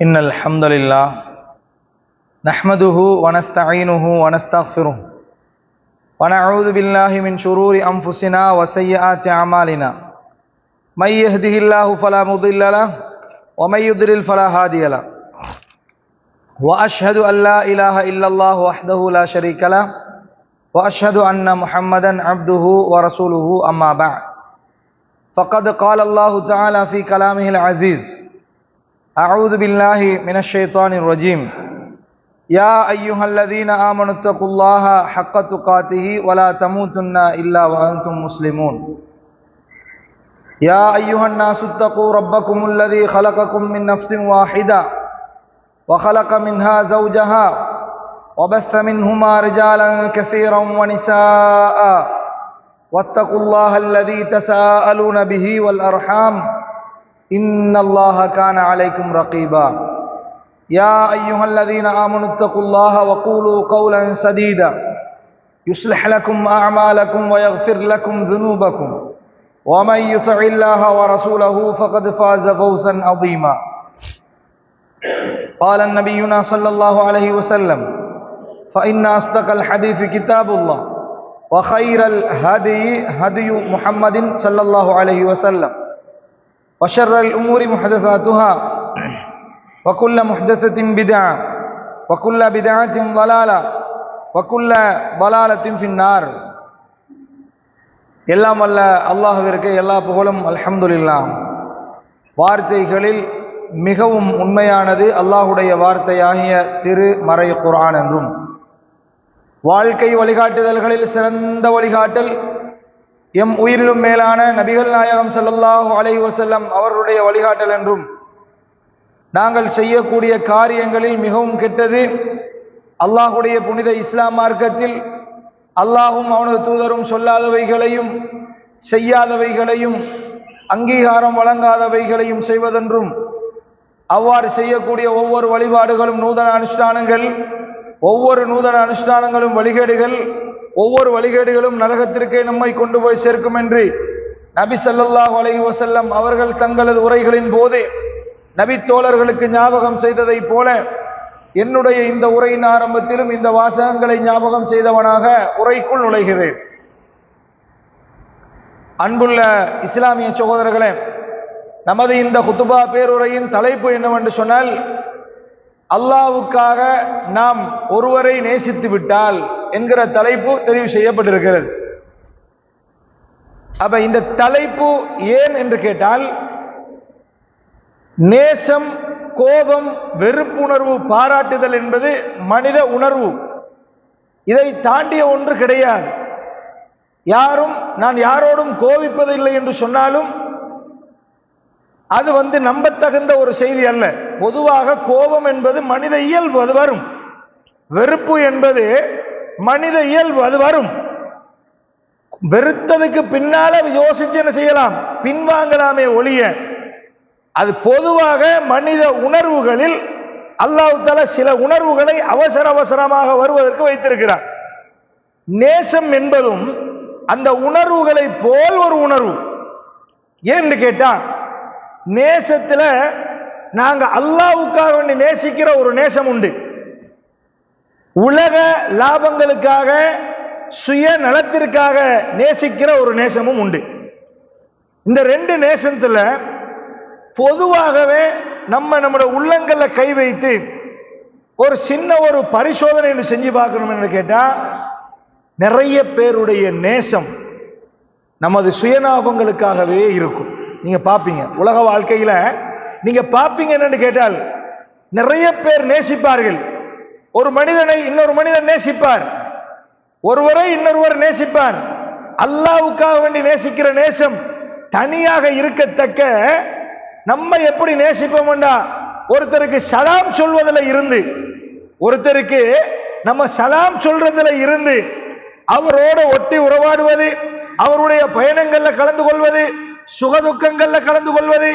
إن الحمد لله نحمده ونستعينه ونستغفره ونعوذ بالله من شرور أنفسنا وسيئات أعمالنا من يهده الله فلا مضل له ومن يضلل فلا هادي له وأشهد أن لا إله إلا الله وحده لا شريك له وأشهد أن محمدا عبده ورسوله أما بعد فقد قال الله تعالى في كلامه العزيز أعوذ بالله من الشيطان الرجيم يا أيها الذين آمنوا اتقوا الله حق تقاته ولا تموتن إلا وأنتم مسلمون يا أيها الناس اتقوا ربكم الذي خلقكم من نفس واحدة وخلق منها زوجها وبث منهما رجالا كثيرا ونساء واتقوا الله الذي تساءلون به والأرحام إن الله كان عليكم رقيبا يا أيها الذين آمنوا اتقوا الله وقولوا قولا سديدا يصلح لكم أعمالكم ويغفر لكم ذنوبكم ومن يطع الله ورسوله فقد فاز فوزا عظيما قال نبينا صلى الله عليه وسلم فإن أصدق الحديث كتاب الله وخير الهدي هدي محمد صلى الله عليه وسلم وشر الأمور محدثاتها وكل محدثة بدعة وكل بدعة ضلالة وكل ضلالة في النار எல்லாம் வல்ல அல்லாஹ்விற்கு எல்லா புகழும் அல்ஹம்துலில்லாஹ். வார்த்தைகளில் மிகவும் உண்மையானது அல்லாஹுடைய வார்த்தையாகிய திருமறை குர்ஆன் என்றும், வாழ்க்கை வழிகாட்டுதல்களில் சிறந்த வழிகாட்டல் எம் உயிரிலும் மேலான நபிகள் நாயகம் ஸல்லல்லாஹு அலைஹி வஸல்லம் அவர்களுடைய வழிகாட்டல் என்றும், நாங்கள் செய்யக்கூடிய காரியங்களில் மிகவும் கெட்டது அல்லாஹுடைய புனித இஸ்லாம் மார்க்கத்தில் அல்லாஹும் அவனது தூதரும் சொல்லாதவைகளையும் செய்யாதவைகளையும் அங்கீகாரம் வழங்காதவைகளையும் செய்வதென்றும், அவ்வாறு செய்யக்கூடிய ஒவ்வொரு வழிபாடுகளும் நூதன அனுஷ்டானங்கள், ஒவ்வொரு நூதன அனுஷ்டானங்களும் வழிகேடுகள், ஒவ்வொரு வழிகேடுகளும் நரகத்திற்கே நம்மை கொண்டு போய் சேர்க்கும் என்று நபி ஸல்லல்லாஹு அலைஹி வஸல்லம் அவர்கள் தங்களது உரைகளின் போது நபி தோழர்களுக்கு ஞாபகம் செய்ததை போல என்னுடைய இந்த உரையின் ஆரம்பத்திலும் இந்த வாசகங்களை ஞாபகம் செய்தவனாக உரைக்குள் நுழைகிறேன். அன்புள்ள இஸ்லாமிய சகோதரர்களே, நமது இந்த குத்துபா பேருரையின் தலைப்பு என்னவென்று சொன்னால், அல்லாஹ்வுக்காக நாம் ஒருவரை நேசித்து விட்டால் என்கிற தலைப்பு தெரிவு செய்யப்பட்டிருக்கிறது. அப்ப இந்த தலைப்பு ஏன் என்று கேட்டால், நேசம், கோபம், வெறுப்புணர்வு பாராட்டுதல் என்பது மனித உணர்வு. இதை தாண்டிய ஒன்று கிடையாது. யாரும் நான் யாரோடும் கோபிப்பதில்லை என்று சொன்னாலும் அது நம்பத்தகுந்த ஒரு செய்தி அல்ல. பொதுவாக கோபம் என்பது மனித இயல்பு, அது வரும். வெறுப்பு என்பது மனித இயல்பு, அது வரும். வெறுத்ததுக்கு பின்னால யோசிச்சு என்ன செய்யலாம், பின்வாங்கலாமே ஒழிய, அது பொதுவாக மனித உணர்வுகளில் அல்லாஹ் தஆலா சில உணர்வுகளை அவசர அவசரமாக வருவதற்கு வைத்திருக்கிறார். நேசம் என்பதும் அந்த உணர்வுகளை போல் ஒரு உணர்வு. ஏன்னு கேட்டா, நேசத்துல நாங்க அல்லாஹ்வுக்காக வேண்டி நேசிக்கிற ஒரு நேசம் உண்டு. உலக லாபங்களுக்காக, சுய நலத்திற்காக நேசிக்கிற ஒரு நேசமும் உண்டு. இந்த ரெண்டு நேசத்துல பொதுவாகவே நம்முடைய உள்ளங்கள்ல கை வைத்து ஒரு சின்ன ஒரு பரிசோதனை செஞ்சு பார்க்கணும் என்று கேட்டா, நிறைய பேருடைய நேசம் நமது சுயலாபங்களுக்காகவே இருக்கும். நீங்க பாப்பீங்க, உலக வாழ்க்கையில நீங்க பாப்பீங்க என்னன்னு கேட்டால், நிறைய பேர் நேசிப்பார்கள். ஒரு மனிதனை இன்னொரு மனிதன் நேசிப்பார், ஒருவரை இன்னொருவர் நேசிப்பார். அல்லாஹ்வுக்காக வேண்டி நேசிக்கிற நேசம் தனியாக இருக்கத்தக்க நம்ம எப்படி நேசிப்போம்டா, ஒருத்தருக்கு சலாம் சொல்வதில் இருந்து, ஒருத்தருக்கு நம்ம சலாம் சொல்றதுல இருந்து, அவரோட ஒட்டி உறவாடுவது, அவருடைய பயணங்கள்ல கலந்து கொள்வது, சுகதுக்கங்கள்ல கலந்து கொள்வது,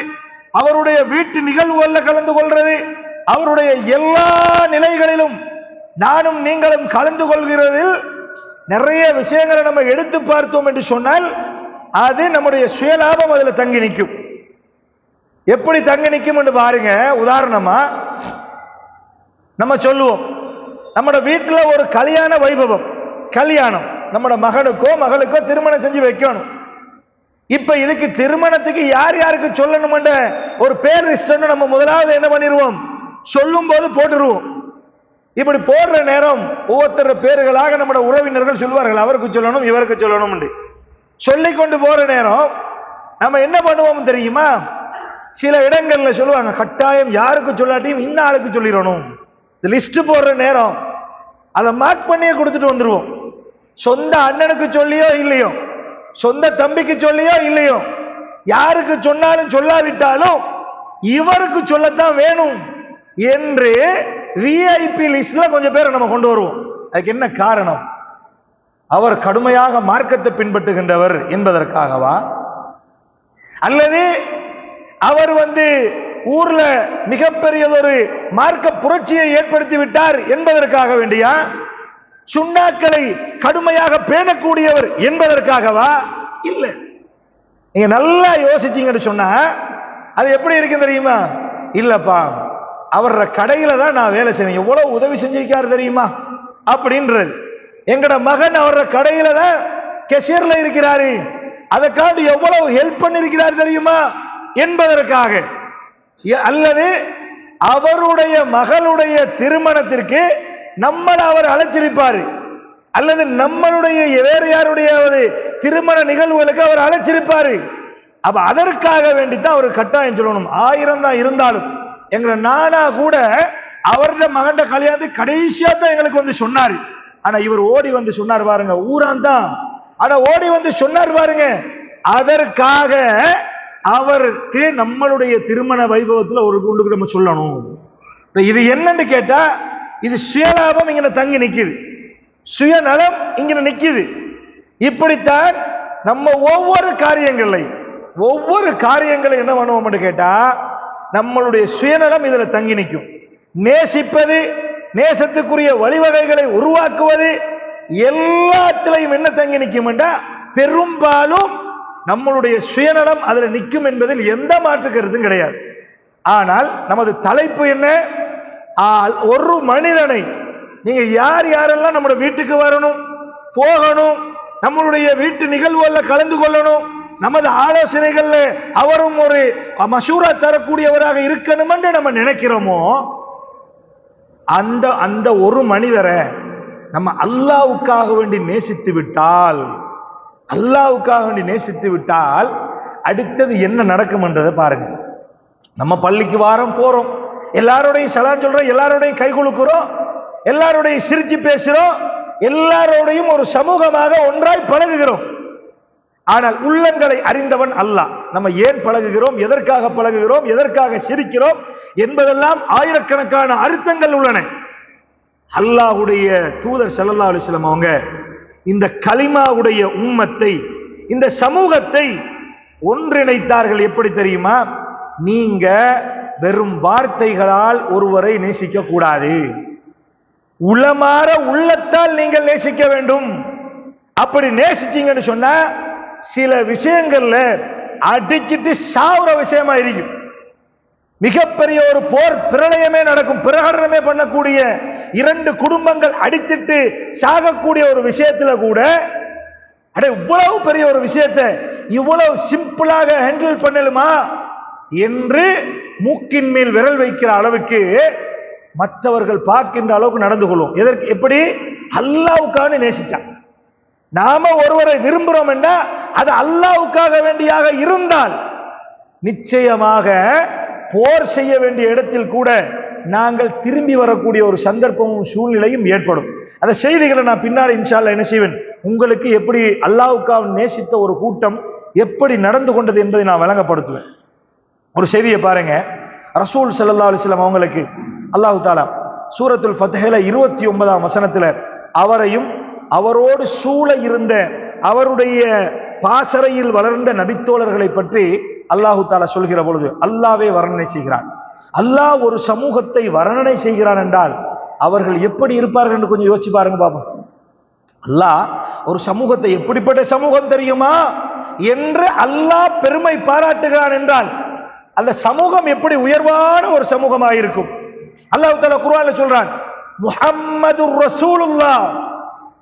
அவருடைய வீட்டு நிகழ்வுகள்ல கலந்து கொள்வது, அவருடைய எல்லா நிலைகளிலும் நானும் நீங்களும் கலந்து கொள்கிறதில் நிறைய விஷயங்களை நம்ம எடுத்து பார்த்தோம் என்று சொன்னால், அது நம்முடைய சுயலாபம் அதில் தங்கி நிற்கும். எப்படி தங்க நிற்கும் என்று பாருங்க. உதாரணமா நம்ம சொல்லுவோம், நம்ம வீட்டில் ஒரு கல்யாண வைபவம், கல்யாணம், நம்ம மகனுக்கோ மகளுக்கோ திருமணம் செஞ்சு வைக்கணும். இப்ப இதுக்கு திருமணத்துக்கு யார் யாருக்கு சொல்லணும் ஒரு பேர் லிஸ்ட் நம்ம முதலாவது என்ன பண்ணிடுவோம், சொல்லும் போது போட்டுருவோம். இப்படி போடுற நேரம் ஒவ்வொருத்தர் பேர்களாக நம்ம உறவினர்கள் சொல்வார்கள், அவருக்கு சொல்லணும் இவருக்கு சொல்லணும் சொல்லி கொண்டு போற நேரம் நம்ம என்ன பண்ணுவோம் தெரியுமா, சில இடங்கள்ல சொல்லுவாங்க கட்டாயம் யாருக்கு சொல்லாட்டியும் இன்ன ஆளுக்கு சொல்லிடணும். லிஸ்ட் போடுற நேரம் அதை மார்க் பண்ணியே கொடுத்துட்டு வந்துருவோம். சொந்த அண்ணனுக்கு சொல்லியோ இல்லையோ, சொந்த தம்பிக்கு சொல்லியோ இல்லையோ, யாருக்கு சொன்னாலும் சொல்லாவிட்டாலும் இவருக்கு சொல்லத்தான் வேணும் என்று விஐபி லிஸ்ட்ல கொஞ்சம் பேரை நம்ம கொண்டு வருவோம். அதுக்கு என்ன காரணம்? அவர் கடுமையாக மார்க்கத்தை பின்பற்றுகின்றவர் என்பதற்காகவா, அல்லது அவர் ஊர்ல மிகப்பெரியதொரு மார்க்க புரட்சியை ஏற்படுத்தி விட்டார் என்பதற்காக வேண்டியா, சுண்ணாக்களை கடுமையாக பேணக்கூடியவர் என்பதற்காகவா? இல்ல. நீங்க நல்லா யோசிச்சீங்கன்னு சொன்னா அது எப்படி இருக்கு தெரியுமா? இல்லப்பா, அவர கடையில தான் நான் வேலை செய்யணும், எவ்வளவு உதவி செஞ்சிருக்காரு தெரியுமா அப்படின்றது. எங்கட மகன் அவர கடையில தான் கேஷியர்ல இருக்கிறாரு, அதற்காண்டி எவ்வளவு ஹெல்ப் பண்ணிருக்கிறார் தெரியுமா என்பதற்காக. அல்லது அவருடைய மகளுடைய திருமணத்திற்கு நம்மளை அவர் அழைச்சிருப்பாரு, அல்லது நம்மளுடைய வேறு யாருடைய திருமண நிகழ்வுகளுக்கு அவர் அழைச்சிருப்பாரு. அப்ப அதற்காக வேண்டித்தான் அவர் கட்டாயம் சொல்லணும். 1000 தான் இருந்தாலும் எங்களை நானா கூட அவருடைய மகன் கல்யாணத்துக்கு கடைசியா தான் எங்களுக்கு சொன்னாரு. ஆனா இவர் ஓடி சொன்னார் பாருங்க, ஊரான் தான், ஆனா ஓடி சொன்னார் பாருங்க. அதற்காக அவருக்கு நம்மளுடைய திருமண வைபவத்தில் ஒரு குண்டுக்கு நம்ம சொல்லணும். இது என்னன்னு கேட்டா, இது சுயலாபம் இங்க தங்கி நிக்குது, சுயநலம் இங்க நிக்குது. இப்படித்தான் நம்ம ஒவ்வொரு காரியங்களை என்ன பண்ணுவோம் கேட்டா, நம்மளுடைய சுயநலம் இதுல தங்கி நிற்கும். நேசிப்பது, நேசத்துக்குரிய வழிவகைகளை உருவாக்குவது எல்லாத்திலையும் என்ன தங்கி நிற்கும் என்றா, பெரும்பாலும் நம்மளுடைய சுயநலம் அதுல நிற்கும் என்பதில் எந்த மாற்று கருத்தும் கிடையாது. ஆனால் நமது தலைப்பு என்ன, ஒரு மனிதனை நீங்க யார் யாரெல்லாம் நம்ம வீட்டுக்கு வரணும், போகணும், நம்மளுடைய வீட்டு நிகழ்வுகள்ல கலந்து கொள்ளணும், நமது ஆலோசனைகள்ல அவரும் ஒரு மசூரா தரக்கூடியவராக இருக்கணும் என்று நம்ம நினைக்கிறோமோ, அந்த ஒரு மனிதரை நம்ம அல்லாஹ்வுக்காக வேண்டி நேசித்து விட்டால் அடுத்தது என்ன நடக்கும் என்றதை பாருங்க. நம்ம பள்ளிக்கு வாரம் போறோம், எல்லாரோடையும் சலாம் சொல்றோம், எல்லாரோடையும் கை குலுக்குறோம், எல்லாரோடையும் சிரிச்சு பேசுறோம், எல்லாரோடையும் ஒரு சமூகமாக ஒன்றாய் பழகுகிறோம். ஆனால் உள்ளங்களை அறிந்தவன் அல்லாஹ். நம்ம ஏன் பழகுகிறோம், எதற்காக பழகுகிறோம், எதற்காக சிரிக்கிறோம் என்பதெல்லாம் ஆயிரக்கணக்கான அர்த்தங்கள் உள்ளன. அல்லாஹ்வுடைய தூதர் ஸல்லல்லாஹு அலைஹி வஸல்லம் அவங்க இந்த கலிமாவுடைய உம்மத்தை, இந்த சமூகத்தை ஒன்றிணைத்தார்கள். எப்படி தெரியுமா? நீங்க வெறும் வார்த்தைகளால் ஒருவரை நேசிக்க கூடாது, உளமாற உள்ளத்தால் நீங்கள் நேசிக்க வேண்டும். அப்படி நேசிச்சீங்கன்னு சொன்னா சில விஷயங்கள்ல அடிச்சிட்டு சாவுற விஷயமா இருக்கும். மிகப்பெரிய ஒரு போர் பிரளயமே நடக்கும், பிரகடனமே பண்ணக்கூடிய 2 குடும்பங்கள் அடித்துட்டு சாகக்கூடிய ஒரு விஷயத்துல கூட இவ்வளவு பெரிய ஒரு விஷயத்தை இவ்வளவு சிம்பிளாக ஹேண்டில் பண்ணலுமா என்று மூக்கின் மேல் விரல் வைக்கிற அளவுக்கு மற்றவர்கள் பார்க்கின்ற அளவுக்கு நடந்து கொள்வோம். எதற்கு? எப்படி? அல்லாஹ்வுக்காக நேசிச்சா. நாம ஒருவரை விரும்புறோம் என்றா அது அல்லாஹ்வுக்காக வேண்டியாக இருந்தால் நிச்சயமாக போர் செய்ய வேண்டிய இடத்தில் கூட நாங்கள் திரும்பி வரக்கூடிய ஒரு சந்தர்ப்பமும் சூழ்நிலையும் ஏற்படும். அந்த செய்திகளை நான் பின்னாடி இன்ஷா அல்லாஹ் என்ன செய்வேன், உங்களுக்கு எப்படி அல்லாஹ்வுக்காக நேசித்த ஒரு கூட்டம் எப்படி நடந்து கொண்டது என்பதை நான் விளங்கப்படுத்துவேன். ஒரு செய்தியை பாருங்க. ரசூல் ஸல்லல்லாஹு அலைஹி வஸல்லம் அவங்களுக்கு அல்லாஹ் தஆலா சூரத்துல் ஃபத்ஹில 29ஆம் வசனத்துல அவரையும் அவரோடு சூழ இருந்த அவருடைய பாசறையில் வளர்ந்த நபித்தோழர்களை பற்றி அல்லாஹு தஆலா சொல்கிற பொழுது அல்லாஹ்வே வர்ணனை செய்கிறான். அல்லாஹ் ஒரு சமூகத்தை வர்ணனை செய்கிறான் என்றால் அவர்கள் எப்படி இருப்பார்கள் என்று கொஞ்சம் யோசிச்சு பாருங்க பாப்போம். அல்லாஹ் ஒரு சமூகத்தை எப்படிப்பட்ட சமூகம் தெரியுமா என்று அல்லாஹ் பெருமை பாராட்டுகிறான் என்றால் அந்த சமூகம் எப்படி உயர்வான ஒரு சமூகமாக இருக்கும். அல்லாஹ் தஆலா குர்ஆன்ல சொல்றான், முஹம்மதுர் ரசூலுல்லாஹ்,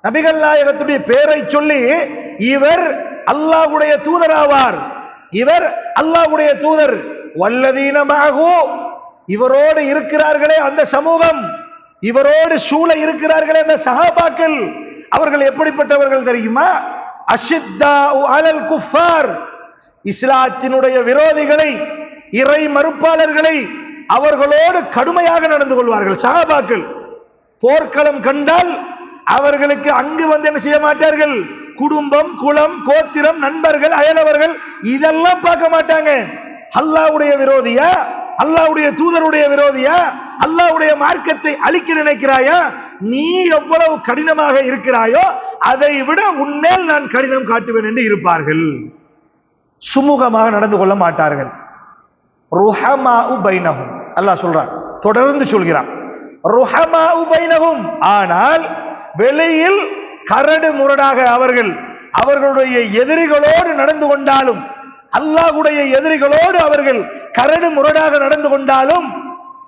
நபிகள் நாயகத்துடைய பெயரை சொல்லி இவர் அல்லாஹ்வுடைய தூதராவார், இவர் அல்லாஹ்வுடைய தூதர். வல்லதீன மஅஹு, இவரோடு இருக்கிறார்களே அந்த சமூகம், இவரோடு சூழ இருக்கிறார்களே அந்த சஹாபாக்கள், அவர்கள் எப்படிப்பட்டவர்கள் தெரியுமா? அஷித்தாஉ அலல் குஃபார், இஸ்லாத்தினுடைய விரோதிகளை, இறை மறுப்பாளர்களை அவர்களோடு கடுமையாக நடந்து கொள்வார்கள். சஹாபாக்கள் போர்க்களம் கண்டால் அவர்களுக்கு அங்கு வந்து என்ன செய்ய மாட்டார்கள்? குடும்பம், குலம், கோத்திரம், நண்பர்கள், அயலவர்கள் இதெல்லாம் பார்க்க மாட்டாங்க. அல்லாஹ்வுடைய விரோதியா, அல்லாஹ்வுடைய தூதருடைய விரோதியா, அல்லாஹ்வுடைய மார்க்கத்தை அழிக்க நினைக்கிறாயா, நீ எவ்வளவு கடினமாக இருக்கிறாயோ அதை விட உன்மேல் நான் கடினம் காட்டுவேன் என்று இருப்பார்கள். சுமூகமாக நடந்து கொள்ள மாட்டார்கள். ருஹமாஉ பைனஹும், அல்லாஹ் சொல்றான், தொடர்ந்து சொல்கிறான் ருஹமாஉ பைனஹும். ஆனால் வெளியில் கரடு முரடாக அவர்களுடைய எதிரிகளோடு நடந்து கொண்டாலும், அல்லாஹ்வுடைய எதிரிகளோடு அவர்கள் கரடு முரடாக நடந்து கொண்டாலும்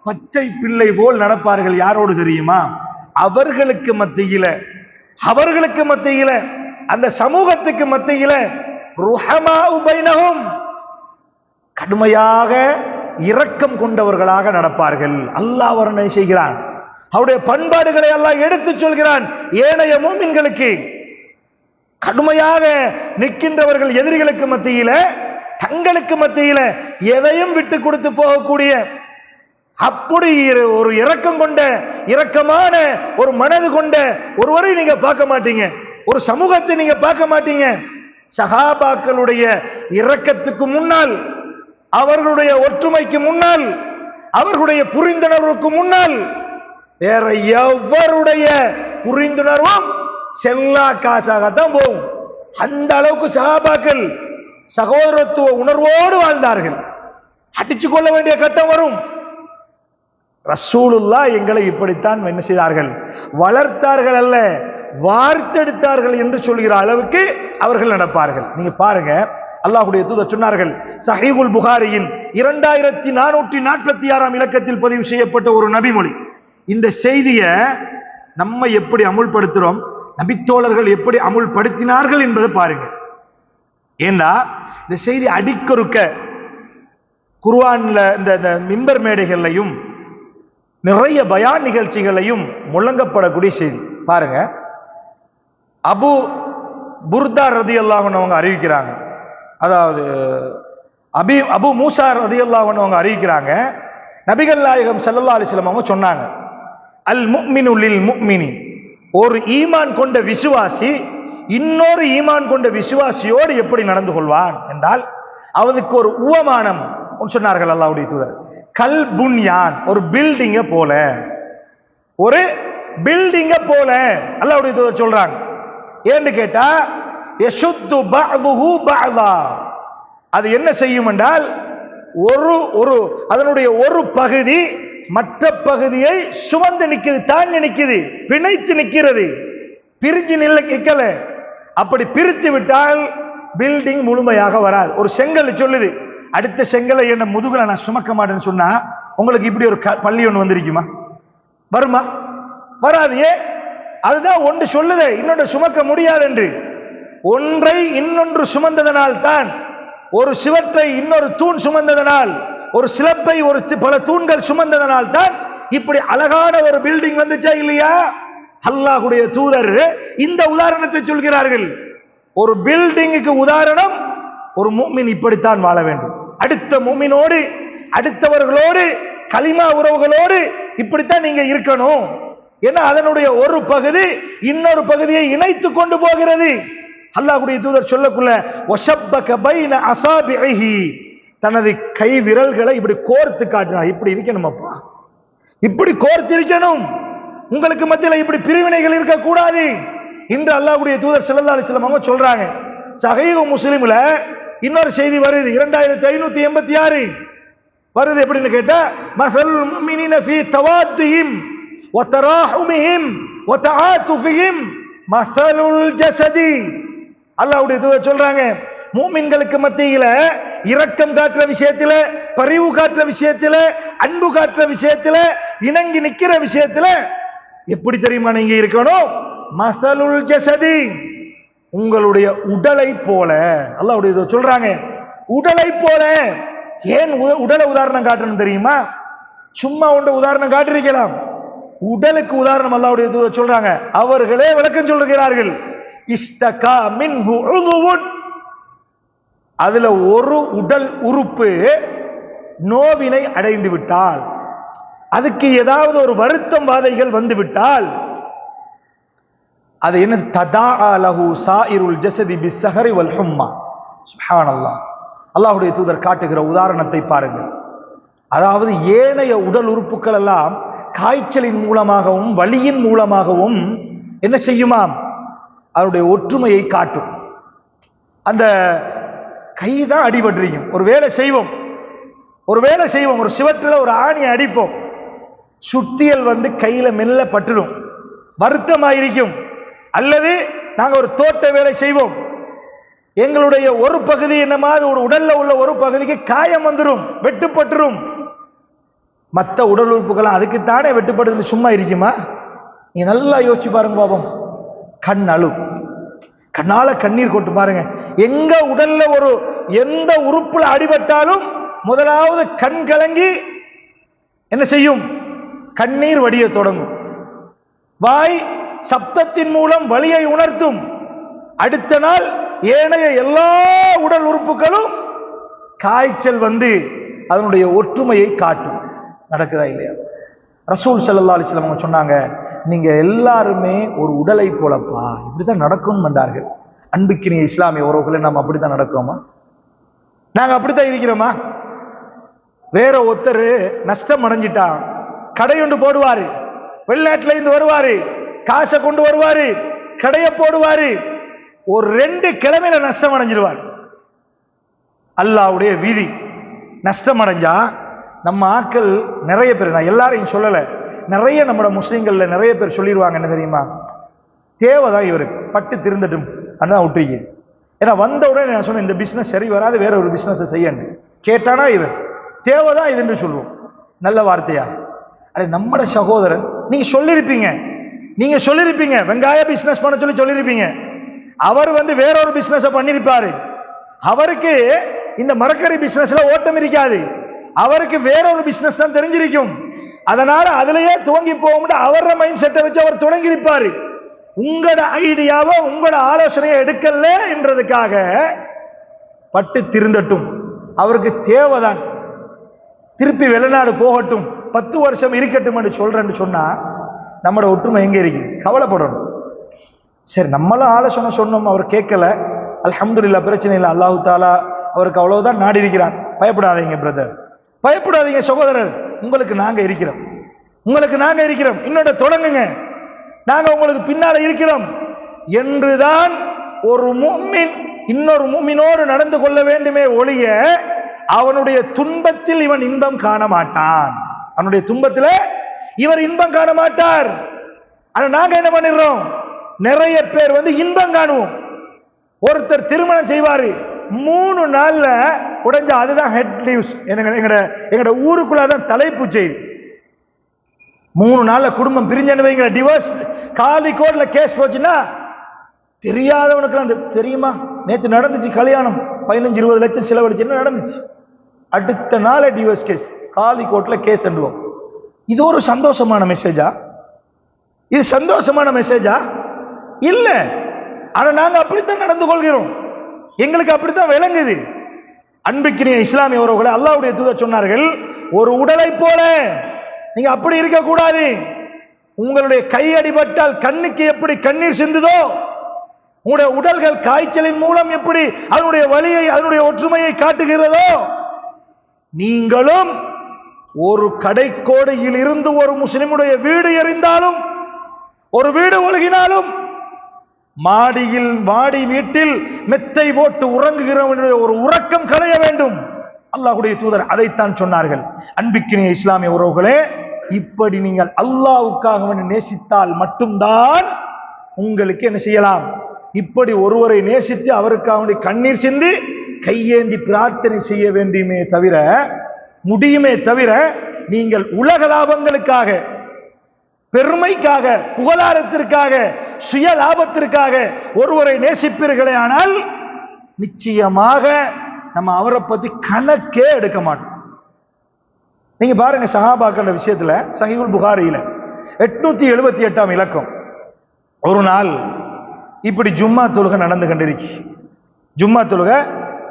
பச்சை பிள்ளை போல் நடப்பார்கள். யாரோடு தெரியுமா? அவர்களுக்கு மத்தியில அந்த சமூகத்துக்கு மத்தியில ருஹமாஉ பைனஹும், கடுமையாக இரக்கம் கொண்டவர்களாக நடப்பார்கள். அல்லாஹ் வர்ணனை செய்கிறான், அவருடைய பண்பாடுகளை அல்லாஹ் எடுத்து சொல்கிறான். ஏனைய மூமின்களுக்கு கடுமையாக நிற்கின்றவர்கள், எதிரிகளுக்கு மத்தியில, தங்களுக்கு மத்தியில எதையும் விட்டு கொடுத்து போகக்கூடிய அப்படி ஒரு இரக்கம் கொண்ட, இரக்கமான ஒரு மனது கொண்ட ஒருவரை நீங்க பார்க்க மாட்டீங்க, ஒரு சமூகத்தை நீங்க பார்க்க மாட்டீங்க. சஹாபாக்களுடைய இரக்கத்துக்கு முன்னால், அவர்களுடைய ஒற்றுமைக்கு முன்னால், அவர்களுடைய புரிந்துணர்வுக்கு முன்னால் வேற எவருடைய புரிந்துணர்வும் செல்லா காசாகத்தான் போகும். அந்த அளவுக்கு சஹாபாக்கள் சகோதரத்துவ உணர்வோடு வாழ்ந்தார்கள். அடிச்சு கொள்ள வேண்டிய கட்டம் வரும். ரசூலுல்லாஹ் எங்களை இப்படித்தான் என்ன செய்தார்கள்? வளர்த்தார்கள் அல்ல, வார்த்தெடுத்தார்கள் என்று சொல்கிற அளவுக்கு அவர்கள் நடப்பார்கள். நீங்க பாருங்க, அல்லாஹ்வுடைய தூதர் சொன்னார்கள், சஹீஹுல் புகாரியின் 2446 இலக்கத்தில் பதிவு செய்யப்பட்ட ஒரு நபிமொழி. இந்த செய்தியை நம்ம எப்படி அமுல்படுத்துறோம், நபித்தோழர்கள் எப்படி அமுல்படுத்தினார்கள் என்பதை பாருங்க. ஏன்னா இந்த செய்தி அடிக்கொருக்க குர்ஆன்ல இந்த மிம்பர் மேடைகள்லையும் நிறைய பயான் நிகழ்ச்சிகளையும் முழங்கப்படக்கூடிய செய்தி. பாருங்க, அபு புர்தா ரலியல்லாஹு அன்ஹு அவங்க அறிவிக்கிறாங்க, அதாவது அபு மூசா ரலியல்லாஹு அன்ஹு அவங்க அறிவிக்கிறாங்க, நபிகள் நாயகம் ஸல்லல்லாஹு அலைஹி வஸல்லம் அவங்க சொன்னாங்க, அல் முஃமினு லில் முஃமினி, ஒரு ஈமான் கொண்ட விசுவாசி இன்னொரு ஈமான் கொண்ட விசுவாசியோடு எப்படி நடந்து கொள்வான் என்றால், அவருக்கு ஒரு உவமானம் சொன்னார்கள் அல்லாஹ்வுடைய தூதர். கல் புன்யான், ஒரு பில்டிங்க போல, ஒரு பில்டிங்க போல அல்லாஹ்வுடைய தூதர் சொல்றாங்க. ஏன்னு கேட்டா, யஷுத்து பஅதுஹு பஅதா, அது என்ன செய்யும் என்றால், அதனுடைய ஒரு பகுதி மற்ற பகுதியை சுமந்து நிற்குது, தாங்கி நிற்குது, பிணைத்து நிற்கிறது, பிரிஞ்சு நிக்கல. அப்படி பிரித்து விட்டால் பில்டிங் முழுமையாக வராது. ஒரு செங்கல் சொல்லுது, அடுத்த செங்கலை என்ன முதுகுல நான் சுமக்க மாட்டேன்னு சொன்னா உங்களுக்கு இப்படி ஒரு பள்ளி ஒன்று வந்திருக்குமா? வருமா? வராது. அதுதான் ஒன்று சொல்லுது, இன்னொன்று சுமக்க முடியாது என்று. ஒன்றை இன்னொன்று சுமந்ததனால் தான், ஒரு சிவற்றை இன்னொரு தூண் சுமந்ததனால், ஒரு சிலப்பை பல தூண்கள் சுமந்ததனால் தான் இப்படி அழகான ஒரு பில்டிங் வந்துச்சா இல்லையா? அல்லாஹ்வுடைய தூதர் இந்த உதாரணத்தை சொல்கிறார்கள். ஒரு பில்டிங்குக்கு உதாரணம், ஒரு முஃமின் இப்படித்தான் வாழ வேண்டும். அடுத்த முஃமினோடு, அடுத்தவர்களோடு, கலிமா உறவுகளோடு இப்படித்தான் நீங்க இருக்கணும். ஏன்னா அதனுடைய ஒரு பகுதி இன்னொரு பகுதியை இணைத்து கொண்டு போகிறது. அல்லாஹ்வுடைய தூதர் சொல்லக்குள்ள வஷப்பக பைன அஸாபிஹி, தனது கை விரல்களை இப்படி கோர்த்து காட்டினார். இப்படி இருக்கணும் அப்பா, இப்படி கோர்த்து இருக்கணும், உங்களுக்கு மத்தியில் இப்படி பிரிவினைகள் இருக்க கூடாது என்று அல்லாஹ்வுடைய தூதர் ஸல்லல்லாஹு அலைஹி வஸல்லம் அவங்க சொல்றாங்க. சஹீஹ் முஸ்லிம்ல இன்னொரு செய்தி வருது, 2586 வருது. எப்படின்னு கேட்டா, மஸலுல் முஃமினீன ஃபீ தவாத்துஹிம் வ தராஹுமிஹிம் வ தஆதுஃபிஹிம் மஸலுல் ஜஸதி. அல்லாஹ்வுடைய தூதர் சொல்றாங்க, மூமின்களுக்கு மத்தியில இரக்கம் காட்டுற விஷயத்துல, பரிவு காட்டுற விஷயத்துல, அன்பு காட்டுற விஷயத்துல, இணங்கி நிக்கிற விஷயத்துல எப்படி தெரியுமா நீங்க இருக்கணும்? மஸலுல் ஜஸதி, உங்களுடைய உடலை போல. அல்லாஹ்வுடைய சொல்றாங்க உடலை போல. ஏன் உடலை உதாரணம் காட்டணும் தெரியுமா? சும்மா ஒன்று உதாரணம் காட்டிருக்கலாம், உடலுக்கு உதாரணம் அல்லாஹ்வுடைய தூதர் சொல்றாங்க. அவர்களே விளக்கம் சொல்லுகிறார்கள். இஸ்தகா மின்ஹு உதுவுன், அதுல ஒரு உடல் உறுப்பு நோவினை அடைந்து விட்டால், அதுக்கு ஏதாவது ஒரு வருத்தம் வாதைகள் வந்து விட்டால், அது என்ன? ததாஅ லஹு சாயிருல் ஜஸதி பிஸ்ஸஹரி வல் ஹும்மா. சுப்ஹானல்லாஹ். அல்லாஹ்வுடைய தூதர் காட்டுகிற உதாரணத்தை பாருங்கள். அதாவது ஏனைய உடல் உறுப்புகள் எல்லாம் காய்ச்சலின் மூலமாகவும் வலியின் மூலமாகவும் என்ன செய்யுமாம்? அவருடைய ஒற்றுமையை காட்டும். அந்த கைதான் அடிபட்டிருக்கும், ஒரு வேலை செய்வோம், ஒரு சிவற்றில் ஒரு ஆணியை அடிப்போம், சுத்தியல் வந்து கையில மெல்ல பட்டுடும், வருத்தமாயிருக்கும். அல்லது நாங்க ஒரு தோட்ட வேலை செய்வோம், எங்களுடைய ஒரு பகுதி என்னமாவது ஒரு உடல்ல உள்ள ஒரு பகுதிக்கு காயம் வந்துடும், வெட்டுப்பட்டுரும். மற்ற உடல் உறுப்புகள் அதுக்குத்தானே வெட்டுப்படுதுன்னு சும்மா இருக்குமா? நீ நல்லா யோசிச்சு பாருங்க பாபம். கண் அழு, கண்ணால கண்ணீர் கொட்டு பாருங்க. எங்க உடல்ல ஒரு எந்த உறுப்புல அடிபட்டாலும் முதலாவது கண் கலங்கி என்ன செய்யும்? கண்ணீர் வடிய தொடங்கும். வாய் சப்தத்தின் மூலம் வலியை உணர்த்தும். அடுத்த நாள் ஏனைய எல்லா உடல் உறுப்புகளும் காய்ச்சல் வந்து அதனுடைய ஒற்றுமையை காட்டும். நடக்குதா இல்லையா? ரசூல் ஸல்லல்லாஹு அலைஹி வஸல்லம் அவங்க சொன்னாங்க, நீங்க எல்லாருமே ஒரு உடலை போலப்பா, இப்படித்தான் நடக்கும் என்றார்கள். அன்புக்கினிய இஸ்லாமிய உறவுகளை நாம் அப்படித்தான் நடக்கிறோமா? நாங்க அப்படித்தான் இருக்கிறோமா? வேற ஒருத்தர் நஷ்டம் அடைஞ்சிட்டான், கடையொண்டு போடுவாரு, வெளிநாட்டுல இருந்து வருவாரு, காசை கொண்டு வருவாரு, கடையை போடுவாரு, ஒரு 2 கிழமையில நஷ்டம் அடைஞ்சிருவார். அல்லாஹ்வுடைய விதி. நஷ்டம் அடைஞ்சா நம்ம ஆக்கள் நிறைய பேர், நான் எல்லாரையும் சொல்லல, நிறைய நம்மளோட முஸ்லீம்கள்ல நிறைய பேர் சொல்லிடுவாங்க, என்ன தெரியுமா? தேவைதான் இவருக்கு, பட்டு திருந்தட்டும் அதான் விட்டுருக்குது. ஏன்னா வந்த உடனே நான் சொன்னேன், இந்த பிசினஸ் சரி வராது, வேற ஒரு பிசினஸ் செய்யண்டு கேட்டானா இவன் தேவைதான் இது என்று சொல்லுவோம். நல்ல வார்த்தையா? அட நம்மட சகோதரன், நீங்க சொல்லிருப்பீங்க வெங்காய பிசினஸ் பண்ண சொல்லிருப்பீங்க. அவர் வந்து வேற ஒரு பிசினஸ் பண்ணிருப்பாரு. அவருக்கு இந்த மரக்கறி பிசினஸ்ல ஓட்டம் இருக்காது, அவருக்கு வேற ஒரு பிசினஸ் தான் தெரிஞ்சிருக்கும். அதனால அதுலயே துவங்கி போகும்னு அவர மைண்ட் செட்டை வச்சு அவர் தொடங்கி இருப்பாரு. உங்களோட ஐடியாவை உங்களோட ஆலோசனையை எடுக்கல என்றதுக்காக பட்டு திருந்தட்டும், அவருக்கு தேவைதான், திருப்பி வெளிநாடு போகட்டும், 10 வருஷம் இருக்கட்டும் என்று சொல்றேன்னு சொன்னா நம்மளோட ஒற்றுமை எங்க இருக்கு? கவலைப்படணும். சரி, நம்மளும் ஆலோசனை சொன்னோம், அவர் கேட்கல, அல்ஹம்துலில்லாஹ், பிரச்சனை இல்லை, அல்லாஹு தாலா அவருக்கு அவ்வளவுதான் நாடி இருக்கிறான். பயப்படாதீங்க பிரதர், பயப்படாதீங்க சகோதரர், உங்களுக்கு நாங்க இருக்கிறோம், இன்னொரு தொடங்குங்க, நாங்க உங்களுக்கு பின்னால இருக்கிறோம் என்றுதான் ஒரு முஃமின் இன்னொரு முஃமினோடு நடந்து கொள்ள வேண்டுமே ஒழிய அவனுடைய துன்பத்தில் இவன் இன்பம் காண மாட்டான். அவனுடைய துன்பத்தில் இவர் இன்பம் காண மாட்டார். ஆனா நாங்க என்ன பண்ணிடுறோம்? நிறைய பேர் வந்து இன்பம் காணுவோம். ஒருத்தர் திருமணம் செய்வாரு, 3 நாள்ல உடைஞ்ச, அதுதான் ஹெட் நியூஸ். எங்கட ஊருக்குள்ளதான் தலைப்பு செய்தி. 3 நாள்ல குடும்பம் பிரிஞ்சு வைங்க, டிவோர்ஸ், காதி கோர்ட்ல கேஸ் போச்சுன்னா தெரியாதவனுக்கு தெரியுமா நேத்து நடந்துச்சு கல்யாணம், 15-20 லட்சம் செலவழிச்சு, என்ன நடந்துச்சு? அடுத்த நாள் டிவோர்ஸ் கேஸ், காதி கோர்ட்ல கேஸ் அண்டுவோம். இது ஒரு சந்தோஷமான மெசேஜா? இது சந்தோஷமான மெசேஜா? இல்ல. ஆனா நாங்க அப்படித்தான் நடந்து கொள்கிறோம், எங்களுக்கு அப்படித்தான் விளங்குது. அன்புக்கினிய இஸ்லாமிய உறவுகளை, அல்லாஹ்வுடைய தூதர் சொன்னார்கள், ஒரு உடலை போல நீங்க அப்படி இருக்க கூடாது. உங்களுடைய கை அடிபட்டால் கண்ணுக்கு எப்படி கண்ணீர் சிந்துதோ, உங்களுடைய உடல்கள் காய்ச்சலின் மூலம் எப்படி அதனுடைய வலியை, அதனுடைய ஒற்றுமையை காட்டுகிறதோ, நீங்களும் ஒரு கடைக்கோடியில் இருந்து ஒரு முஸ்லிமுடைய வீடு எரிந்தாலும், ஒரு வீடு ஒழுகினாலும், மாடி வீட்டில் மெத்தை போட்டு உறங்குகிறவனுடைய ஒரு உறக்கம் களைய வேண்டும். அல்லாஹ்வுடைய தூதர் அதைத்தான் சொன்னார்கள். அன்பிக்கினிய இஸ்லாமிய உறவுகளே, இப்படி நீங்கள் அல்லாஹ்வுக்காக நேசித்தால் மட்டும்தான் உங்களுக்கு என்ன செய்யலாம்? இப்படி ஒருவரை நேசித்து அவருக்காக கண்ணீர் சிந்தி கையேந்தி பிரார்த்தனை செய்ய முடியுமே தவிர நீங்கள் உலக லாபங்களுக்காக, பெருமைக்காக, புகழாரத்திற்காக, சுய லாபத்திற்காக ஒருவரை நேசிப்பீர்களே ஆனால் நிச்சயமாக நம்ம அவரை பத்தி கணக்கே எடுக்க மாட்டோம். நீங்க பாருங்க, சஹாபாக்கள் விஷயத்துல சஹீஹுல் புகாரியில 878 இலக்கம், ஒரு நாள் இப்படி ஜும்மா தொழுகை நடந்து கொண்டிருக்கு. ஜும்மா தொழுகை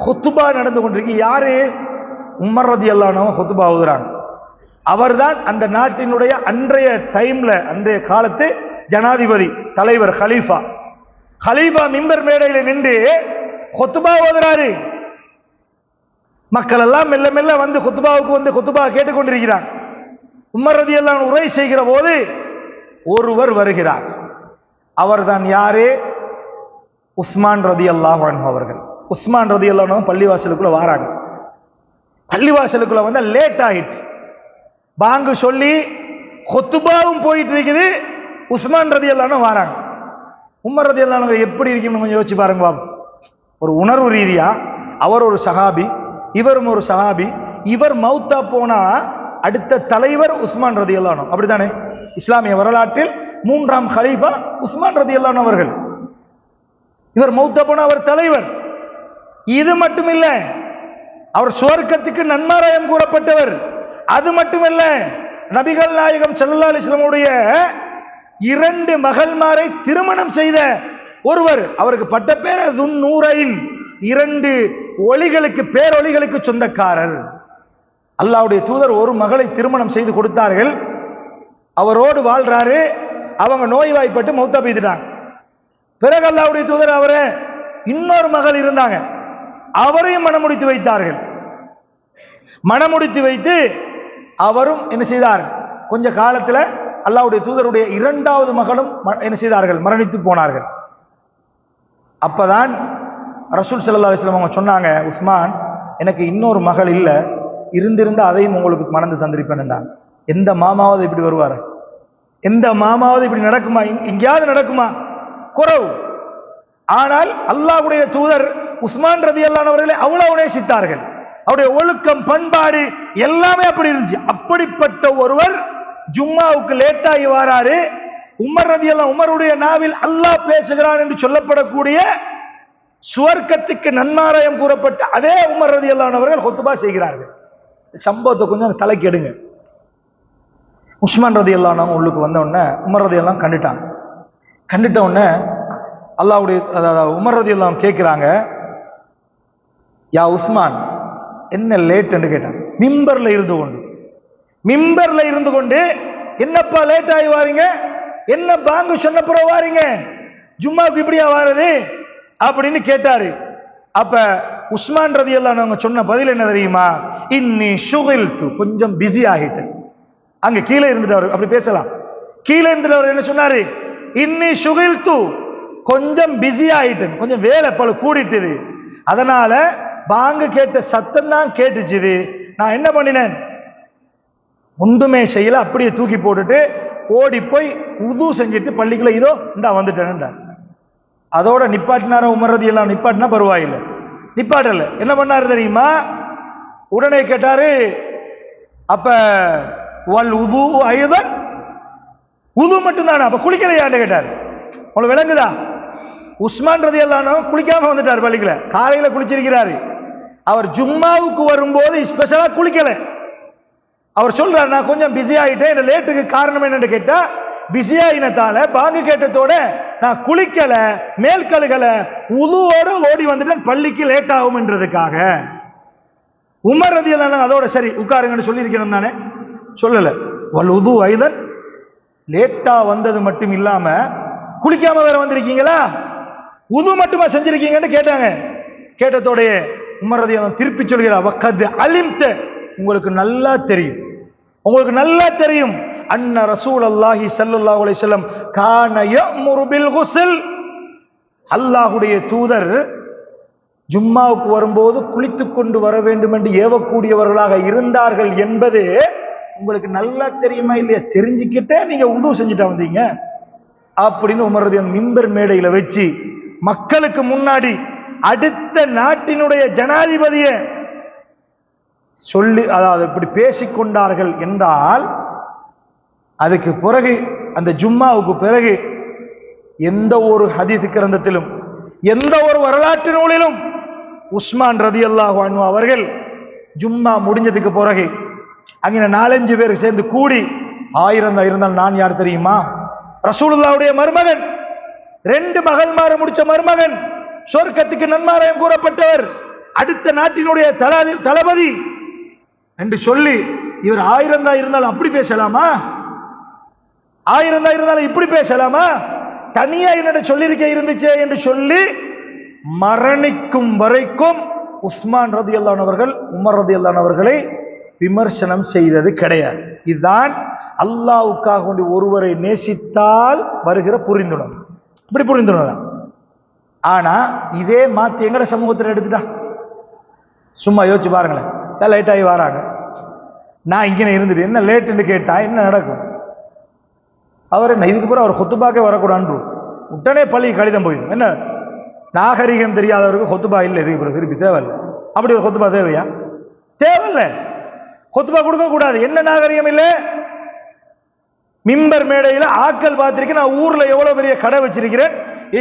ஹுத்துபா நடந்து கொண்டிருக்கு. யாரு? உமர் ரலியல்லாஹு அன்ஹு ஹுத்துபா ஓதுறாங்க. அவர்தான் அந்த நாட்டினுடைய அன்றைய காலத்து ஜனாதிபதி, தலைவர், ஹலீஃபா மிம்பர் மேடையில் நின்று ஹுத்துபா ஓதுறாரு. மக்கள் எல்லாம் மெல்ல மெல்ல வந்து ஹுத்துபா கேட்டுக்கொண்டிருக்கிறார். உமர் ரலியல்லாஹு அன்ஹு உரை செய்கிற போது ஒருவர் வருகிறார். அவர்தான் யாரு? உஸ்மான் ரலியல்லாஹு அன்ஹு அவர்கள். உஸ்மான் ரலியல்லாஹு அன்ஹு பள்ளிவாசலுக்குள்ள வராங்க. பள்ளிவாசலுக்குள்ள வந்து லேட் ஆயிட்டு, பாங்கு சொல்லி ஹுத்துபாவும் போயிட்டு இருக்குது. உஸ்மான் ரலியல்லாஹு அன்ஹு வராங்க. உமர் ரலியல்லாஹு அன்ஹு எப்படி இருக்குன்னு கொஞ்சம் யோசிச்சு பாருங்க பாபு. ஒரு உணர்வு ரீதியா அவர் ஒரு சஹாபி, இவரும் ஒரு சஹாபி. இவர் மௌத்தா போனா அடுத்த தலைவர் உஸ்மான் ரலியல்லாஹு அன்ஹு, அப்படித்தானே? இஸ்லாமிய வரலாற்றில் 3ஆம் கலீஃபா உஸ்மான் ரலியல்லாஹு அன்ஹு அவர்கள். இவர் மௌத்தா போனா அவர் தலைவர். இது மட்டுமில்ல, அவர் சுவர்க்கத்துக்கு நன்மாராயம் கூறப்பட்டவர். அது மட்டுமல்ல, நபிகள் நாயகம் ஸல்லல்லாஹு அலைஹி வஸல்லம் உடைய 2 மகள்மாரை திருமணம் செய்த ஒருவர். அவருக்கு பட்ட பேர் துன்னூரைன், 2 ஒளிகளுக்கு, பேரொளிகளுக்கு சொந்தக்காரர். அல்லாஹ்வுடைய தூதர் ஒரு மகளை திருமணம் செய்து கொடுத்தார்கள். அவரோடு வாழ்றாரு. அவங்க நோய்வாய்ப்பட்டு மௌத்தா பெய்துட்டாங்க. பிறகு அல்லாஹ்வுடைய தூதர் அவரை இன்னொரு மகள் இருந்தாங்க, அவரையும் மணமுடித்து வைத்தார்கள். மணமுடித்து வைத்து அவரும் என்ன செய்தார்? கொஞ்ச காலத்தில் அல்லாஹ்வுடைய தூதருடைய 2வது மகளும் என்ன செய்தார்கள்? மரணித்து போனார்கள். அப்பதான் ரசூல் ஸல்லல்லாஹு அலைஹி வஸல்லம் அவங்க சொன்னாங்க, உஸ்மான், எனக்கு இன்னொரு மகள் இல்லை, இருந்திருந்த அதையும் உங்களுக்கு மணந்து தந்திருப்பேன்டாங்க. எந்த மாமாவது இப்படி வருவார்? எந்த மாமாவது இப்படி நடக்குமா? எங்கேயாவது நடக்குமா? குறவு. ஆனால் அல்லாஹ்வுடைய தூதர் உஸ்மான் ரலியல்லாஹு அன்ஹு அவர்களை அவ்வளவு நேசித்தார்கள். அவருடைய ஒழுக்கம், பண்பாடு எல்லாமே அப்படி இருந்துச்சு. அப்படிப்பட்ட ஒருவர் ஜும்மாவுக்கு லேட்டாகி வாராரு. உமர் ரலியல்லாஹு, உமருடைய நாவில் அல்லாஹ் பேசுகிறான் என்று சொல்லப்படக்கூடிய சுவர்க்கத்துக்கு நன்மாராயம் கூறப்பட்ட அதே உமர் ரலியல்லாஹு அன்ஹு அவர்கள் ஹுத்பா செய்கிறார்கள். சம்பவத்தை கொஞ்சம் தலைக்கு எடுங்க. உஸ்மான் ரலியல்லாஹு அன்ஹு உள்ளுக்கு வந்த உடனே உமர் ரலியல்லாஹு அன்ஹு கண்டுட்ட உடனே அல்லாஹ்வுடைய உமர் ரலியல்லாஹு அன்ஹு கேட்கிறாங்க, யா உஸ்மான், என்ன லேட் என்று கேட்டாங்க. மிம்பர்ல இருந்து கொண்டு என்னப்பா லேட் ஆகி வாரீங்க? என்ன பாங்கு சொன்ன பிறகு வாரீங்க? ஜும்மாவுக்கு இப்படியா வாரது அப்படின்னு கேட்டாரு. அப்ப உஸ்மான் ரலியல்லாஹு அன்ஹு சொன்ன பதில் என்ன தெரியுமா? இன்னி ஷுகில்து, கொஞ்சம் பிஸி ஆகிட்டேன். அங்க கீழே இருந்துட்டு அப்படி பேசலாம். கீழே இருந்துட்டு அவர் என்ன சொன்னாரு? இன்னி ஷுகில்து, கொஞ்சம் பிஸி ஆகிட்டேன், கொஞ்சம் வேலை பல கூடிட்டுது, அதனால பாங்கு கேட்ட சத்தம் தான் கேட்டுச்சுது. நான் என்ன பண்ணினேன்? ஒன்றுமே செய்யல, அப்படியே தூக்கி போட்டுட்டு ஓடி போய் உது செஞ்சுட்டு பள்ளிக்குள்ள இதோ இந்தா வந்துட்டேன். அதோட நிப்பாட்டினார உமர் ரலியல்லாஹு அன்ஹு? நிப்பாட்டினா பரவாயில்லை, நிப்பாட்டல. என்ன பண்ணாரு தெரியுமா? உடனே கேட்டாரு, அப்ப வல் உது ஐதன், உது மட்டும் தானே, அப்ப குளிக்கலையான்னு கேட்டார். உங்களுக்கு விளங்குதா? உஸ்மான் ரலியல்லாஹு அன்ஹு குளிக்காம வந்துட்டார் பள்ளிக்குள்ள. காலையில குளிச்சிருக்கிறாரு. அவர் ஜும்மாவுக்கு வரும்போது ஸ்பெஷலா குளிக்கல. அவர் சொல்றாரு, நான் கொஞ்சம் பிஸி ஆயிட்டேன், இந்த லேட்டுக்கு காரணம் என்னன்னு கேட்டா, பிஸி ஆயினத்தால பாங்கு கேட்டதோட நான் குளிக்கல, மேல் கழுகல, உதுவோடு ஓடி வந்துட்டேன், பள்ளிக்கு லேட் ஆகும்ன்றதுக்காக. உமர் ரலியல்லாஹு அன்ஹு அதோட சரி உட்காருங்கன்னு சொல்லியிருக்கணும் தானே? சொல்லல. வல் உது ஐதன், லேட்டா வந்தது மட்டும் இல்லாம குளிக்காம வேற வந்திருக்கீங்களா, உது மட்டுமா செஞ்சிருக்கீங்கன்னு கேட்டாங்க. கேட்டதோட உமர் ரலியல்லாஹு அன்ஹு திருப்பி சொல்கிறார், வக்கத் அலிம்த, உங்களுக்கு நல்லா தெரியும் அன்ன ரசூலுல்லாஹி ஸல்லல்லாஹு அலைஹி வஸல்லம் கான யஅமுரு பில் குஸ்ல், அல்லாஹ்வுடைய தூதர் ஜும்மாவுக்கு வரும்போது குளித்துக் கொண்டு வர வேண்டும் என்று ஏவக்கூடியவர்களாக இருந்தார்கள் என்பது உங்களுக்கு நல்லா தெரியுமா இல்லையா? தெரிஞ்சுக்கிட்டே நீங்க உது செஞ்சுட்டா வந்தீங்க அப்படின்னு உமர் ரலியல்லாஹு அன்ஹு மிம்பர் மேடையில வச்சு மக்களுக்கு முன்னாடி அடுத்த நாட்டினுடைய ஜனாதிபதியை சொல்லி, அதாவது இப்படி பேசிக்கொண்டார்கள் என்றால், அதுக்கு பிறகு அந்த ஜும்மாவுக்கு பிறகு எந்த ஒரு ஹதீஸ் கிரந்தத்திலும் எந்த ஒரு வரலாற்று நூலிலும் உஸ்மான் ரலியல்லாஹு அன்ஹு அவர்கள் ஜும்மா முடிஞ்சதுக்கு பிறகு அங்கே 4-5 பேர் சேர்ந்து கூடி, 1000 இருந்தால் நான் யார் தெரியுமா, ரசூலுல்லாஹ்வுடைய மருமகன், 2 மகள்மார முடிச்ச மருமகன், சொர்க்கத்துக்கு நன்மாராயம் கூறப்பட்டவர், அடுத்த நாட்டினுடைய தளபதி என்று சொல்லி, இவர் 1000 இருந்தாலும் அப்படி பேசலாமா? 1000 இருந்தாலும் இப்படி பேசலாமா? தனியா என்னோட சொல்லியிருக்க இருந்துச்சே என்று சொல்லி மரணிக்கும் வரைக்கும் உஸ்மான் ரலியல்லாஹு அன்ஹு அவர்கள் உமர் ரலியல்லாஹு அன்ஹு அவர்களை விமர்சனம் செய்தது கிடையாது. இதுதான் அல்லாஹ்வுக்காக வேண்டி ஒருவரை நேசித்தால் வருகிற புரிந்துணர்வு. இப்படி புரிந்துணர்வு. ஆனா இதே மாத்தி எங்கட சமூகத்தில் எடுத்துட்டா சும்மா யோசிச்சு பாருங்களேன். லேட் ஆகி வராங்க, நான் இங்கே இருந்துட்டு என்ன லேட்டுன்னு கேட்டா என்ன நடக்கும்? அவர் என்ன இதுக்கு பிறகு அவர் கொத்துபாக்கே வரக்கூடாது, உடனே பள்ளி கடிதம் போயிடும். என்ன நாகரிகம் தெரியாதவருக்கு கொத்துபா இல்லை, இதுக்கு பிறகு திருப்பி தேவையில்லை. அப்படி ஒரு கொத்துபா தேவையா? தேவையில்லை. கொத்துபா கொடுக்க கூடாது. என்ன நாகரிகம் இல்லை? மிம்பர் மேடையில் ஆக்கள் பார்த்திருக்கேன். நான் ஊர்ல எவ்வளவு பெரிய கடை வச்சிருக்கிறேன்,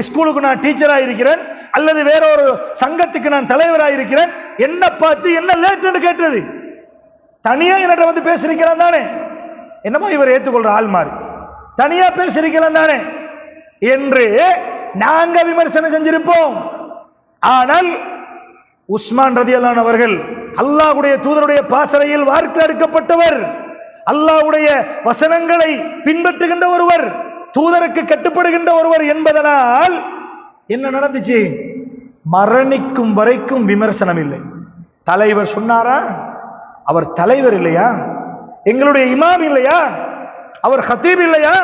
ஸ்கூலுக்கு நான் டீச்சராக இருக்கிறேன், அல்லது வேற ஒரு சங்கத்துக்கு நான் தலைவராக இருக்கிறேன், என்ன பார்த்து என்ன லேட்டுன்னு கேட்டது தனியா என்னட்ட வந்து பேசிருக்கிறான் தானே, என்னமோ இவர் ஏற்றுக்கொள்ற ஆள் மாதிரி தனியா பேசிருக்கலாம் தானே என்று நாங்க விமர்சனம் செஞ்சிருப்போம். ஆனால் உஸ்மான் ரலியல்லாஹு அன்ஹு அவர்கள் அல்லாஹ்வுடைய தூதருடைய பாசறையில் வார்த்தை எடுக்கப்பட்டவர், அல்லாஹ்வுடைய வசனங்களை பின்பற்றுகின்ற ஒருவர், தூதருக்கு கட்டுப்படுகின்ற ஒருவர் என்பதனால் என்ன நடந்துச்சு? மரணிக்கும் வரைக்கும் விமர்சனம் இல்லை. தலைவர் சொன்னாரா? அவர் தலைவர் இல்லையா? எங்களுடைய இமாம் இல்லையா? அவர் ஹத்தீப் இல்லையா?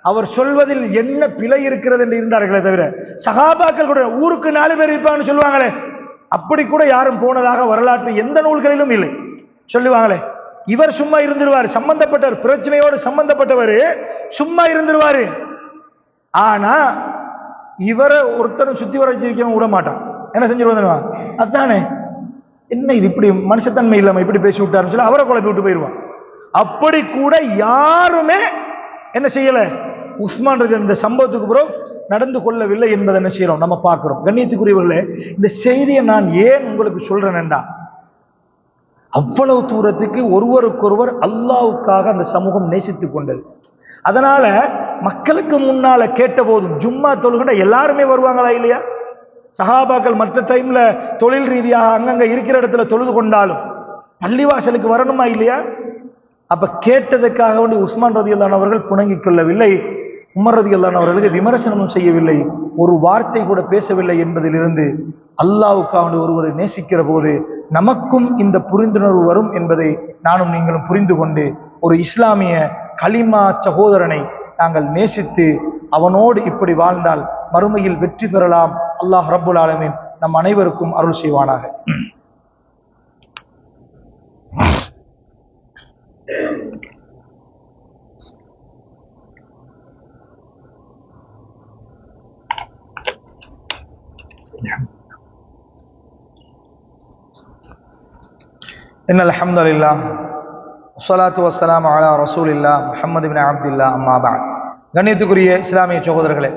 அவர் சொல்வதில் என்ன பிழை இருக்கிறது என்று இருந்தார்களே தவிர, சஹாபாக்கள் கூட ஊருக்கு 4 பேர் இருப்பான்னு சொல்லுவாங்களே, அப்படி கூட யாரும் போனதாக வரலாற்று எந்த நூல்களிலும் இல்லை. சொல்லுவாங்களே, இவர் சும்மா இருந்துருவார், சம்பந்தப்பட்டவர், பிரச்சனையோடு சம்பந்தப்பட்டவர் சும்மா இருந்துருவாரு. ஆனா இவரை ஒருத்தரும் சுத்தி வர வச்சிருக்கணும் விட மாட்டான். என்ன செஞ்சிருவான்? அதானே, என்ன இது இப்படி மனுஷத்தன்மை இல்லாம இப்படி பேசி விட்டாருன்னு சொல்லி அவரை குழப்பி விட்டு போயிடுவான். அப்படி கூட யாருமே என்ன செய்யல, உஸ்மான் ரதி இந்த சம்பவத்துக்கு பிறகு நடந்து கொள்ளவில்லை என்பதை என்ன செய்யறோம், நம்ம பார்க்கிறோம். கண்ணியத்துக்குரியவர்களே, இந்த செய்தியை நான் ஏன் உங்களுக்கு சொல்றேன்டா, அவ்வளவு தூரத்துக்கு ஒருவருக்கொருவர் அல்லாஹ்வுக்காக அந்த சமூகம் நேசித்துக் கொண்டது. அதனால மக்களுக்கு முன்னால கேட்ட போதும் ஜும்மா தொழுகின்ற எல்லாருமே வருவாங்களா இல்லையா? சஹாபாக்கள் மற்ற டைம்ல தொழில் ரீதியாக அங்கங்க இருக்கிற இடத்துல தொழுது கொண்டாலும் பள்ளிவாசலுக்கு வரணுமா இல்லையா? அப்ப கேட்டதுக்காக வேண்டி உஸ்மான் ரலியல்லாஹு அன்ஹு அவர்கள் புணங்கிக் கொள்ளவில்லை, உமர் ரலியல்லாஹு அன்ஹு அவர்களுக்கு விமர்சனமும் செய்யவில்லை, ஒரு வார்த்தை கூட பேசவில்லை என்பதிலிருந்து அல்லாஹ்வுக்காக வேண்டி ஒருவரை நேசிக்கிற போது நமக்கும் இந்த புரிந்துணர்வு வரும் என்பதை நானும் நீங்களும் புரிந்து கொண்டு ஒரு இஸ்லாமிய கலிமா சகோதரனை நாங்கள் நேசித்து அவனோடு இப்படி வாழ்ந்தால் மறுமையில் வெற்றி பெறலாம். அல்லாஹ் ரப்புல் ஆலமீன் நம் அனைவருக்கும் அருள் செய்வானாக. இன்னல் ஹம்துலில்லாஹ் வஸ்ஸலாத்து வஸ்ஸலாமு அலா ரசூலில்லாஹ் முஹம்மது இப்னு அப்துல்லாஹ் அம்மா பஅத். கண்ணியத்துக்குரிய இஸ்லாமிய சகோதரர்களே,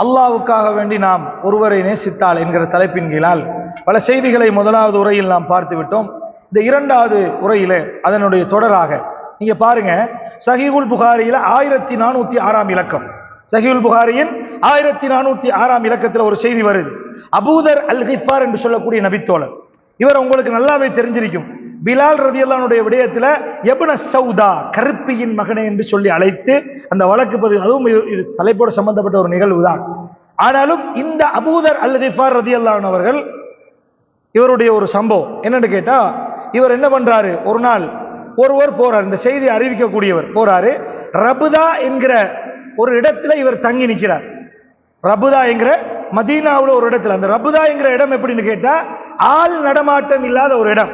அல்லாஹ்வுக்காக வேண்டி நாம் ஒருவரை நேசித்தால் என்கிற தலைப்பின் கீழால் பல செய்திகளை முதலாவது உரையில் நாம் பார்த்து விட்டோம். இந்த இரண்டாவது உரையிலே அதனுடைய தொடராக நீங்க பாருங்க, சஹீஹுல் புகாரியில 1406 இலக்கம், சஹீஹுல் புகாரியின் 1406 இலக்கத்தில் ஒரு செய்தி வருது. அபூதர் அல் கிஃபார் என்று சொல்லக்கூடிய நபித்தோழர், இவர் உங்களுக்கு நல்லாவே தெரிஞ்சிருக்கும். பிலால் ரலியல்லாஹு அன்ஹுடைய விடயத்துல இப்னு சௌதா, கருப்பியின் மகனே என்று சொல்லி அழைத்து அந்த வழக்கு பதிவு, அதுவும் இது தலைப்போடு சம்பந்தப்பட்ட ஒரு நிகழ்வு தான். ஆனாலும் இந்த அபூதர் அல் கிஃபார் ரலியல்லாஹு அன்ஹு அவர்கள் இவருடைய ஒரு சம்பவம் என்னன்னு கேட்டா, இவர் என்ன பண்றாரு, ஒரு நாள் ஒருவர் போறார், இந்த செய்தி அறிவிக்கக்கூடியவர் போறாரு, ரபுதா என்கிற ஒரு இடத்துல இவர் தங்கி நிற்கிறார். ரபுதா என்கிற மதீனாவுல ஒரு இடத்துல, அந்த ரபுதா என்கிற இடம் எப்படின்னு கேட்டா ஆள் நடமாட்டம் இல்லாத ஒரு இடம்,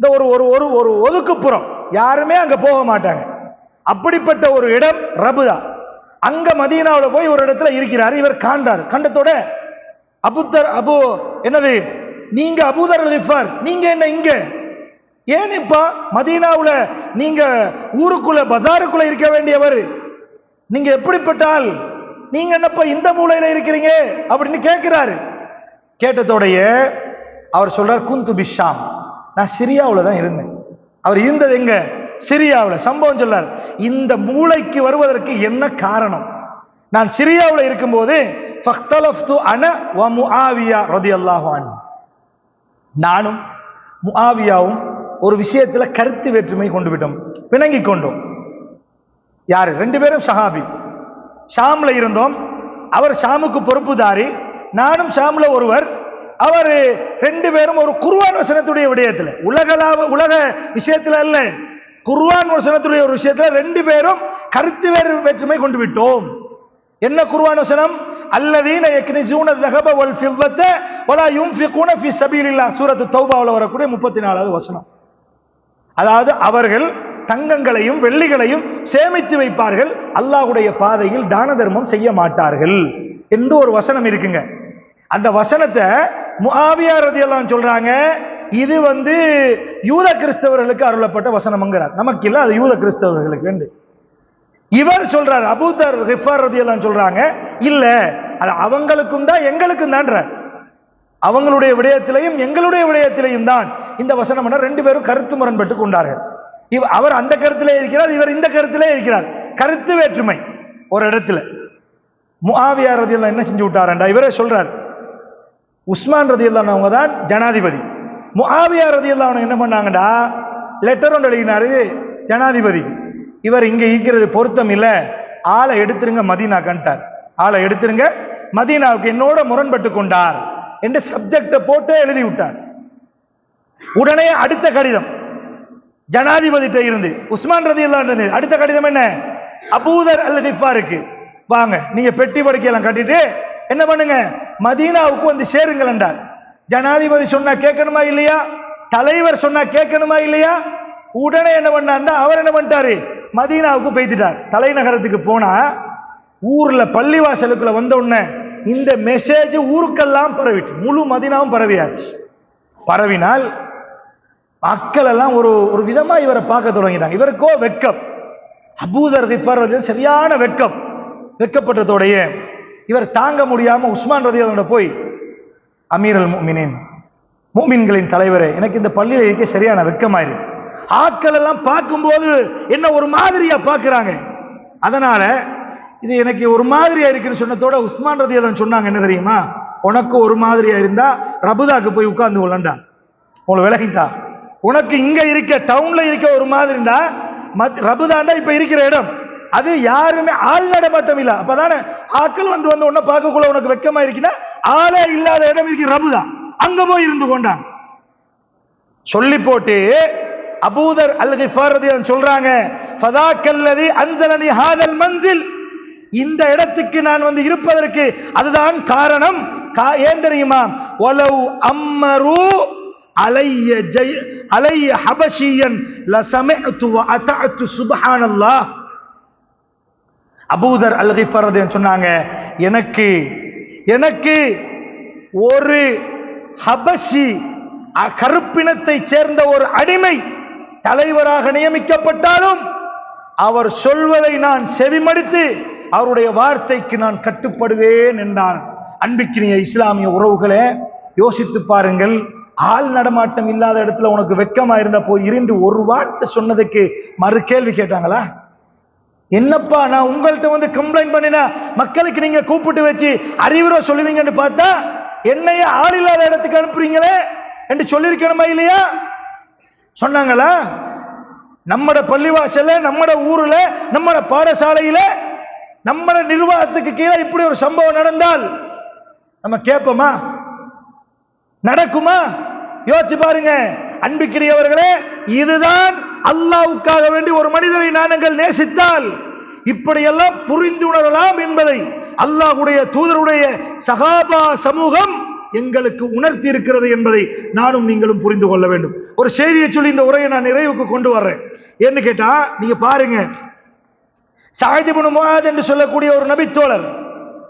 இந்த ஒரு ஒரு ஒரு ஒதுக்குப்புறம், யாருமே அங்க போக மாட்டாங்க, அப்படிப்பட்ட ஒரு இடம் ரபுதா. அங்க மதீனாவுல போய் ஒரு இடத்துல இருக்கிறார். இவர் காண்டார், கண்டத்தோட அபு என்னது, நீங்க அபூதர் அல்-கிஃபார், நீங்க என்ன இங்க? ஏன் இப்ப மதீனாவுல நீங்க ஊருக்குள்ள பஜாருக்குள்ள இருக்க வேண்டியவர், நீங்க எப்படிப்பட்டால் நீங்க என்னப்பா இந்த மூலையில இருக்கிறீங்க அப்படின்னு கேட்கிறாரு. கேட்டதோடைய அவர் சொல்றார், குந்து பிஷாம், நான் சிரியாவுல தான் இருந்தேன். அவர் இருந்தது எங்க? சிரியாவுல. சம்பவம் சொல்றார், இந்த மூளைக்கு வருவதற்கு என்ன காரணம்? நான் சிரியாவுல இருக்கும்போது ஃபக்தலஃப்து அன வ முஆவியா ரலியல்லாஹு அன்ஹு, நானும் முஆவியாவும் ஒரு விஷயத்துல கருத்து வேற்றுமை கொண்டு விட்டோம், பிணங்கி கொண்டோம். யாரு? ரெண்டு பேரும் சஹாபி. ஷாம்ல இருந்தோம், அவர் ஷாமுக்கு பொறுப்புதாரி, நானும் ஷாம்ல ஒருவர். அவர் ரெண்டு பேரும் ஒரு குர்ஆன் வசனத்துடைய விடயத்துல, உலக விஷயத்துல அல்ல, குர்ஆன் வசனத்துடைய ஒரு விஷயத்துல ரெண்டு பேரும் கருத்து வேற்றுமை கொண்டு விட்டோம். என்ன குர்ஆன் வசனம்? அல்லதீன யக்னிஸூன ذஹப வல் ஃபில்லத வலா யுன்ஃபிகூன ஃபீ ஸபீலில்லாஹ், சூரத்து தௌபாவுல வரக்கூடிய 34வது வசனம். அதாவது அவர்கள் தங்கங்களையும் வெள்ளிகளையும் சேமித்து வைப்பார்கள், அல்லாஹ்வுடைய பாதையில் தான தர்மம் செய்ய மாட்டார்கள் என்று ஒரு வசனம் இருக்குங்க. அந்த வசனத்தை முஆவியா ரலியல்லாஹு அன்ஹு சொல்றாங்க, இது யூத கிறிஸ்தவர்களுக்கு அருளப்பட்ட வசனம்ங்கிறார், நமக்கு இல்ல, அது யூத கிறிஸ்தவர்களுக்கு. இவர் சொல்றார், அபூதர் கிஃபார் ரலியல்லாஹு அன்ஹு சொல்றாங்க, இல்ல அது அவங்களுக்கும் தான் எங்களுக்கும் தான், அவங்களுடைய விடயத்திலையும் எங்களுடைய விடயத்திலையும் தான் இந்த வசனம். ரெண்டு பேரும் கருத்து முரண்பட்டு கொண்டார்கள். அவர் அந்த கருத்திலே இருக்கிறார், இவர் இந்த கருத்திலே இருக்கிறார். கருத்து வேற்றுமை ஒரு இடத்துல. முஆவியா ரலியல்லாஹு அன்ஹு என்ன செஞ்சு விட்டாரண்டா, இவரே சொல்றார், உஸ்மான் ரலியல்லாஹு அன்ஹு அவங்க தான் ஜனாதிபதி. முஆவியா ரலியல்லாஹு அன்ஹு என்ன பண்ணாங்கடா, லெட்டர் ஒன்று எழுதினாரு ஜனாதிபதிக்கு, இவர் இங்க இருக்கிறது பொருத்தம் இல்ல, ஆளை எடுத்துருங்க மதீனா கண்டார், ஆளை எடுத்துருங்க மதீனாவுக்கு, என்னோட முரண்பட்டு கொண்டார் என்று சப்ஜெக்ட போட்டு எழுதி விட்டார். உடனே அடுத்த கடிதம் ஜனாதிபதிட்ட இருந்து உஸ்மான் ரலியல்லாஹு அன்ஹு, அடுத்த கடிதம் என்ன? அபூதர் அல்-கிஃபாருக்கு, வாங்க நீங்க பெட்டி படுக்கையெல்லாம் கட்டிட்டு என்ன பண்ணுங்க, மதீனாவுக்கு வந்து சேருங்கள் என்றார். ஜனாதிபதி சொன்னா கேட்கணுமா இல்லையா? தலைவர் சொன்னா கேட்கணுமா இல்லையா? உடனே என்ன பண்ணார்னா, அவர் என்ன பண்ணிட்டாரு, மதீனாவுக்கு போய்த்துட்டார். தலைநகரத்துக்கு போனா ஊர்ல பள்ளிவாசலுக்குள்ள வந்த உடனே இந்த மெசேஜ் ஊருக்கெல்லாம் பரவிட்டு, முழு மதீனாவும் பரவியாச்சு. பரவினால் மக்கள் எல்லாம் ஒரு விதமா இவரை பார்க்க தொடங்கிட்டாங்க. இவருக்கோ வெக்கம், அபூதர் கிஃபார் ரலியல்லாஹு சரியான வெக்கம். வெக்கப்பட்டதோடைய இவர் தாங்க முடியாம உஸ்மான் ரலியல்லாஹு அன்ஹு போய், அமீருல் முஃமினீன், முஃமின்களின் தலைவரே, எனக்கு இந்த பள்ளியில இருக்க சரியான வெக்கமாயிருக்கு, ஆட்கள் எல்லாம் பார்க்கும்போது என்ன ஒரு மாதிரியா பார்க்கிறாங்க, அதனால இது எனக்கு ஒரு மாதிரியா இருக்குன்னு சொன்னதோட உஸ்மான் ரலியல்லாஹு அன்ஹு சொன்னாங்க, என்ன தெரியுமா, உனக்கு ஒரு மாதிரியா இருந்தா ரபுதாக்கு போய் உட்கார்ந்து கொள்ளண்டா, உங்களுக்கு விளக்கிட்டா, உனக்கு இங்க இருக்க டவுன்ல இருக்க ஒரு மாதிரிடா, ரபுதாண்டா இப்ப இருக்கிற இடம், அது யாருமே ஆள் நடமாட்டம் இல்ல, அப்பதானே ஆட்கள் வந்து உன்ன பார்க்கக்குள்ள உனக்கு வெக்கமா இருக்குன்னா, ஆளே இல்லாத இடம் இருக்கு ரபுதா, அங்க போய் இருந்து கொண்டாங்க. சொல்லி போட்டு அபூதர் அல்-கிஃபார் ரலியல்லாஹு அன்ஹு சொல்றாங்க, ஃபதாக்கல்லதி அன்ஸலனி ஹாதல் மன்சில், இந்த இடத்துக்கு நான் இருப்பதற்கு அதுதான் காரணம். ஏன் தெரியுமா? வலவ் அம்மரு அலைய ஹபஷியன் லஸமிஅது வ அதஅது சுப்ஹானல்லாஹ். அபூதர் அல்-கிஃபார் ரலியல்லாஹு அன்ஹு சொன்னாங்க, எனக்கு ஒரு ஹபஷி கருப்பினத்தை சேர்ந்த ஒரு அடிமை தலைவராக நியமிக்கப்பட்டாலும் அவர் சொல்வதை நான் செவிமடுத்து அவருடைய வார்த்தைக்கு நான் கட்டுப்படுவேன் என்றார். அன்பிக்கினிய இஸ்லாமிய உறவுகளே, யோசித்து பாருங்கள், ஆள் நடமாட்டம் இல்லாத இடத்துல உனக்கு வெக்கமா இருந்தா போய் இருந்து ஒரு வார்த்தை சொன்னதுக்கு மறு கேள்வி கேட்டாங்களா? என்னப்பா நான் உங்கள்கிட்ட கம்ப்ளைண்ட் பண்ணினா மக்களுக்கு நீங்க கூப்பிட்டு வச்சு அறிவுரை சொல்லுவீங்கன்னு பார்த்தா என்னைய ஆள் இல்லாத இடத்துக்கு அனுப்புறீங்களே என்று சொல்லியிருக்கணுமா இல்லையா? சொன்னாங்களா? நம்மட பள்ளிவாசல்ல, நம்மட ஊர்ல, நம்மட பாடசாலையில, நம்மட நிர்வாகத்துக்கு கீழே இப்படி ஒரு சம்பவம் நடந்தால் நம்ம கேட்போமா? நடக்குமா? யோசிச்சு பாருங்க அன்பிற்குரியவர்களே. இதுதான் அல்லாஹ்வுக்காக வேண்டி ஒரு மனிதரை நாங்கள் நேசித்தால் இப்படியெல்லாம் புரிந்து உணரலாம் என்பதை அல்லாஹ்வுடைய தூதருடைய சஹாபா சமூகம் எங்களுக்கு உணர்த்தி இருக்கிறது என்பதை நானும் நீங்களும் புரிந்து கொள்ள வேண்டும். ஒரு செய்தியை சொல்லி இந்த உரையை நான் நிறைவுக்கு கொண்டு வர்றேன். என்ன கேட்டா, நீங்க பாருங்க, சஅத் இப்னு முஆத் என்று சொல்லக்கூடிய ஒரு நபித்தோழர்,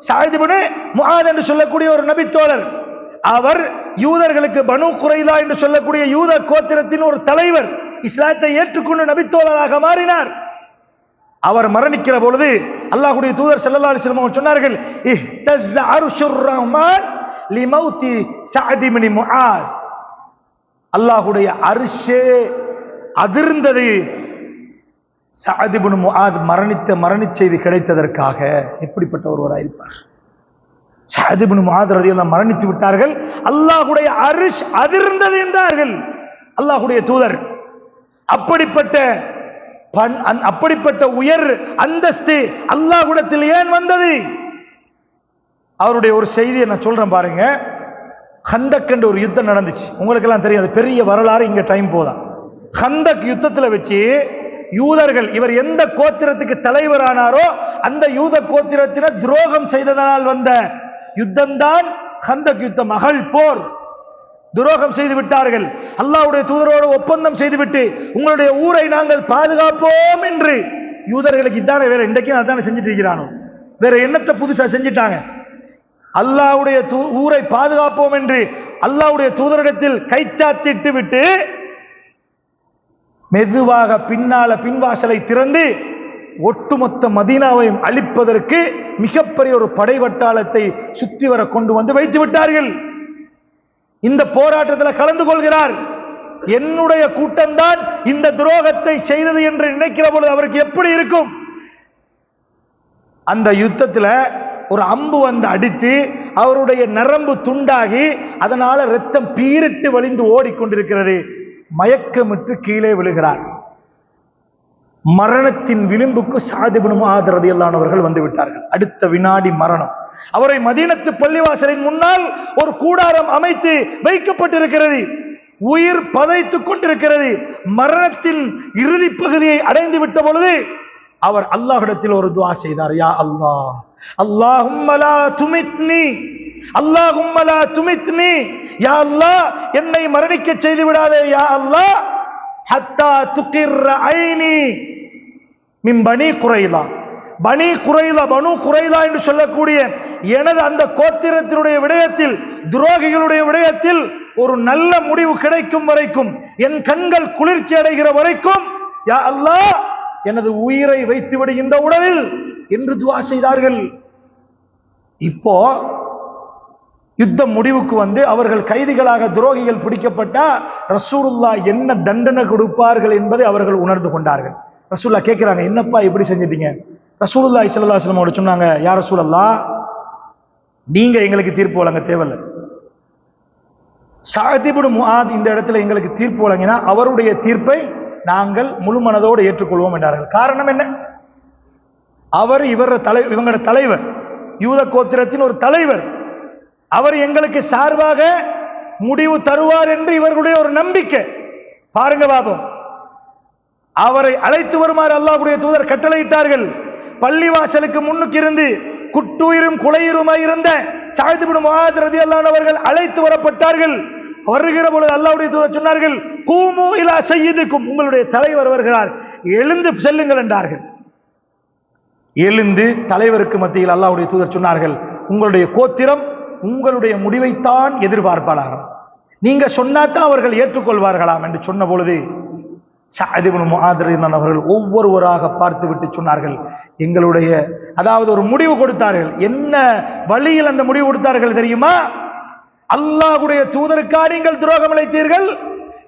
சஅத் இப்னு முஆத் என்று சொல்லக்கூடிய ஒரு நபித்தோழர். அவர் யூதர்களுக்கு பனு குறைலா என்று சொல்லக்கூடிய யூத கோத்திரத்தின் ஒரு தலைவர். இஸ்லாத்தை ஏற்றுக்கொண்டு நபித்தோழராக மாறினார். அவர் மரணிக்கிற பொழுது அல்லாஹ்வுடைய தூதர் ஸல்லல்லாஹு அலைஹி வஸல்லம் அவர்கள் சொன்னார்கள், இஹ்தஸ்ஸ அர்ஷுர் ரஹ்மான் லிமௌதி சஅத் இப்னு முஆத். அல்லாஹ்வுடைய அர்ஷே அதிர்ந்தது சஅத் இப்னு முஆத் மரண செய்தி கிடைத்ததற்காக. எப்படிப்பட்ட ஒருவராக இருப்பார்? சஅத் இப்னு முஆத் ரலியல்லாஹு மரணித்து விட்டார்கள், அல்லாஹ்வுடைய அர்ஷ் அதிர்ந்தது என்றார்கள் அல்லாஹ்வுடைய தூதர். அப்படிப்பட்ட உயர் அந்தஸ்து அல்லாஹ்விடத்தில் ஏன் வந்தது? அவருடைய ஒரு செய்தியை நான் சொல்றேன் பாருங்க. ஹந்தக் என்ற ஒரு யுத்தம் நடந்துச்சு, உங்களுக்கு எல்லாம் தெரியாது, பெரிய வரலாறு, இங்க டைம் போதா. ஹந்தக் யுத்தத்தில் வச்சு யூதர்கள், இவர் எந்த கோத்திரத்துக்கு தலைவரானாரோ அந்த யூத கோத்திரத்தினர் துரோகம் செய்ததனால் வந்த யுத்தம் தான் ஹந்தக் யுத்தம், மகள் போர். துரோகம் செய்து விட்டார்கள். அல்லாஹ்வுடைய தூதரோடு ஒப்பந்தம் செய்துவிட்டு உங்களுடைய ஊரை நாங்கள் பாதுகாப்போம் என்று யூதர்களுக்கு இதானே, வேற இன்றைக்கும் அதானே செஞ்சுட்டு இருக்கிறானோ, வேற என்னத்தை புதுசா செஞ்சிட்டாங்க? அல்லாஹ்வுடைய ஊரை பாதுகாப்போம் என்று அல்லாஹ்வுடைய தூதரிடத்தில் கைச்சாத்திட்டு விட்டு மெதுவாக பின்வாசலை திறந்து ஒட்டுமொத்த மதீனாவையும் அழிப்பதற்கு மிகப்பெரிய ஒரு படை வட்டாளத்தை சுத்தி வர கொண்டு வந்து வைத்து விட்டார்கள். இந்த போராட்டத்தில் கலந்து கொள்கிறார். என்னுடைய கூட்டம் தான் இந்த துரோகத்தை செய்தது என்று நினைக்கிற பொழுது அவருக்கு எப்படி இருக்கும்? அந்த யுத்தத்தில் ஒரு அம்பு வந்து அடித்து அவருடைய நரம்பு துண்டாகி அதனால ரத்தம் பீரிட்டு வழிந்து ஓடிக்கொண்டிருக்கிறது. மயக்கமிட்டு கீழே விழுகிறார். மரணத்தின் விளிம்புக்கு சஅத் இப்னு முஆத் ரலியல்லாஹு அன்ஹு அவர்கள் வந்து விட்டார்கள். அடுத்த வினாடி மரணம். அவரை மதீனத்து பள்ளிவாசலின் முன்னால் ஒரு கூடாரம் அமைத்து வைக்கப்பட்டிருக்கிறது. உயிர் பதைத்துக் கொண்டிருக்கிறது. மரணத்தின் இறுதி பகுதியை அடைந்து விட்ட பொழுது அவர் அல்லாஹ்விடத்தில் ஒரு துஆ செய்தார். யா அல்லாஹ், அல்லாஹும்ம லா துமித்னி, அல்லாஹும்ம லா துமித்னி, யா அல்லாஹ் என்னை மரணிக்க செய்து விடாதே, யா அல்லாஹ், ஹத்தா துகிர்ர ஐனி மின் பனி குறைலா. பனு குறைலா என்று சொல்லக்கூடிய எனது அந்த கோத்திரத்தினுடைய விடயத்தில், துரோகிகளுடைய விடயத்தில் ஒரு நல்ல முடிவு கிடைக்கும் வரைக்கும், என் கண்கள் குளிர்ச்சி அடைகிற வரைக்கும், யா அல்லாஹ் எனது உயிரை வைத்துவிடு இந்த உடலில் என்று துஆ செய்தார்கள். இப்போ யுத்தம் முடிவுக்கு வந்து அவர்கள் கைதிகளாக துரோகிகள் பிடிக்கப்பட்டா ரசூலுல்லாஹ் என்ன தண்டனை கொடுப்பார்கள் என்பதை அவர்கள் உணர்ந்து கொண்டார்கள். ரசூலுல்லாஹ் கேட்கிறாங்க, என்னப்பா இப்படி செஞ்சிட்டீங்க? ரசூலுல்லாஹி ஸல்லல்லாஹு அலைஹி வஸல்லம் சொன்னாங்க, யா ரசூலல்லாஹ் நீங்க எங்களுக்கு தீர்ப்பு வழங்க தேவையில்லை. சஅத் இப்னு முஆத் இந்த இடத்துல எங்களுக்கு தீர்ப்பு வழங்கினா அவருடைய தீர்ப்பை நாங்கள் முழு மனதோடு ஏற்றுக்கொள்வோம் என்றார்கள். காரணம் என்ன? அவர் இவங்களோட தலைவர், யூத கோத்திரத்தின் ஒரு தலைவர். அவர் எங்களுக்கு சார்பாக முடிவு தருவார் என்று இவர்களுடைய ஒரு நம்பிக்கை. பாருங்க பாபம், அவரை அழைத்து வருமாறு அல்லாஹ்வுடைய தூதர் கட்டளையிட்டார்கள். பள்ளிவாசலுக்கு முன்னுக்கு இருந்து குட்டுயிரும் குலையுருமாய் இருந்த சஅத் இப்னு முஆத் ரலியல்லாஹு அன்ஹு அவர்கள் அழைத்து வரப்பட்டார்கள். வருகிற பொழுது அல்லாஹ்வுடைய தூதர் சொன்னார்கள், கூமு இலா சய்யிதுக்கும், உங்களுடைய தலைவர் வருகிறார், எழுந்து செல்லுங்கள் என்றார்கள். எழுந்து தலைவருக்கு மத்தியில் அல்லாஹ்வுடைய தூதர் சொன்னார்கள், உங்களுடைய கோத்திரம் உங்களுடைய முடிவைத்தான் எதிர்பார்ப்பார்களாம், நீங்க சொன்னாதான் அவர்கள் ஏற்றுக்கொள்வார்களாம் என்று சொன்ன பொழுது சஅத் இப்னு முஆத் ரலியல்லாஹு அவர்கள் ஒவ்வொருவராக பார்த்து விட்டு சொன்னார்கள், எங்களுடைய, அதாவது ஒரு முடிவு கொடுத்தார்கள். என்ன வழியில் அந்த முடிவு கொடுத்தார்கள் தெரியுமா? அல்லாஹ்வுடைய தூதருக்கா நீங்கள் துரோகம் இழைத்தீர்கள்?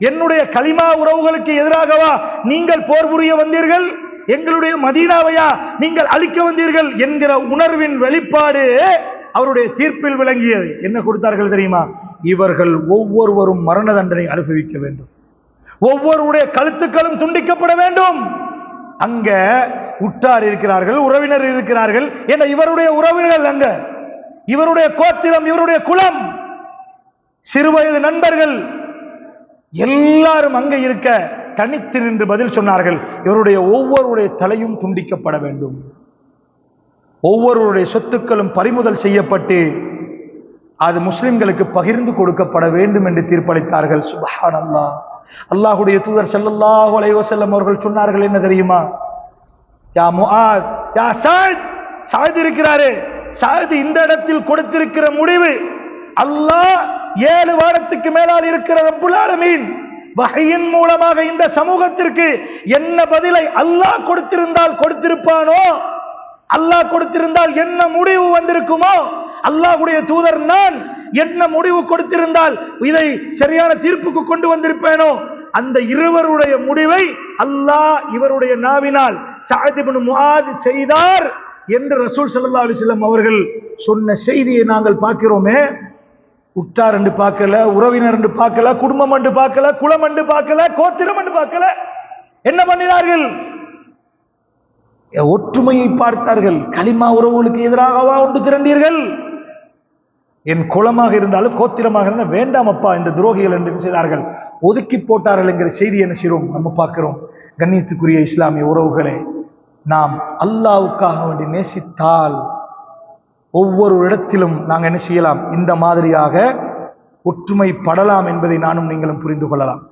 என்னுடைய கலிமா உறவுகளுக்கு எதிராகவா நீங்கள் போர் புரிய வந்தீர்கள்? எங்களுடைய மதீனாவையா நீங்கள் அழிக்க வந்தீர்கள் என்கிற உணர்வின் வெளிப்பாடு அவருடைய தீர்ப்பில் விளங்கியது. என்ன கொடுத்தார்கள் தெரியுமா? இவர்கள் ஒவ்வொருவரும் மரண தண்டனை அனுபவிக்க வேண்டும், ஒவ்வொருவருடைய கழுத்துக்களும் துண்டிக்கப்பட வேண்டும். அங்க உற்றார் இருக்கிறார்கள், உறவினர் இருக்கிறார்கள், என இவருடைய உறவினர்கள், அங்க இவருடைய கோத்திரம், இவருடைய குலம், சிறுவயது நண்பர்கள் எல்லாரும் அங்க இருக்க தனித்து நின்று பதில் சொன்னார்கள், இவருடைய ஒவ்வொருடைய தலையும் துண்டிக்கப்பட வேண்டும், ஒவ்வொருவருடைய சொத்துக்களும் பறிமுதல் செய்யப்பட்டு அது முஸ்லிம்களுக்கு பகிர்ந்து கொடுக்கப்பட வேண்டும் என்று தீர்ப்பளித்தார்கள். சுப்ஹானல்லாஹ். அல்லாஹ்வுடைய தூதர் ஸல்லல்லாஹு அலைஹி வஸல்லம் அவர்கள் சொன்னார்கள் என்ன தெரியுமா? யா முஆத், யா சஅத், சஅத் இருக்கிறாரே, சாதி இந்த இடத்தில் கொடுத்திருக்கிற முடிவு, அல்லாஹ் 7 வானத்துக்கு மேலால் இருக்கிற ரப்புல் ஆலமீன் வஹையின் மூலமாக இந்த சமூகத்திற்கு என்ன பதிலை அல்லாஹ் கொடுத்திருந்தால் கொடுத்திருப்பானோ, அல்லாஹ் கொடுத்திருந்தால் என்ன முடிவு வந்திருக்குமோ, அல்லாஹ்வுடைய தூதர் நான் என்ன முடிவு கொடுத்திருந்தால் இதை சரியான தீர்ப்புக்கு கொண்டு வந்திருப்பேனோ, அந்த இருவருடைய முடிவை அல்லாஹ் இவருடைய நாவினால் சஅத் இப்னு முஆத் செய்தார் என்று ரசூல் ஸல்லல்லாஹு அலைஹி வஸல்லம் அவர்கள் சொன்ன செய்தியை நாங்கள் பார்க்கிறோமே. உற்றார் என்று பார்க்கல, உறவினர் என்று பார்க்கல, குடும்பம் என்று பார்க்கல, குலம் என்று பார்க்கல, கோத்திரம் என்று பார்க்கல. என்ன பண்ணினார்கள்? ஒற்றுமையை பார்த்தார்கள். கலிமா உறவுகளுக்கு எதிராகவா ஒன்று திரண்டீர்கள்? என் குலமாக இருந்தாலும் கோத்திரமாக இருந்தால் வேண்டாம் அப்பா இந்த துரோகிகள் என்று செய்தார்கள், ஒதுக்கி போட்டார்கள் என்கிற செய்தி என்ன செய்கிறோம் நம்ம பார்க்கிறோம். கண்ணியத்துக்குரிய இஸ்லாமிய உறவுகளே, நாம் அல்லாஹ்வுக்காக வேண்டி நேசித்தால் ஒவ்வொரு இடத்திலும் நாங்கள் என்ன செய்யலாம்? இந்த மாதிரியாக ஒற்றுமை படலாம் என்பதை நானும் நீங்களும் புரிந்து கொள்ளலாம்.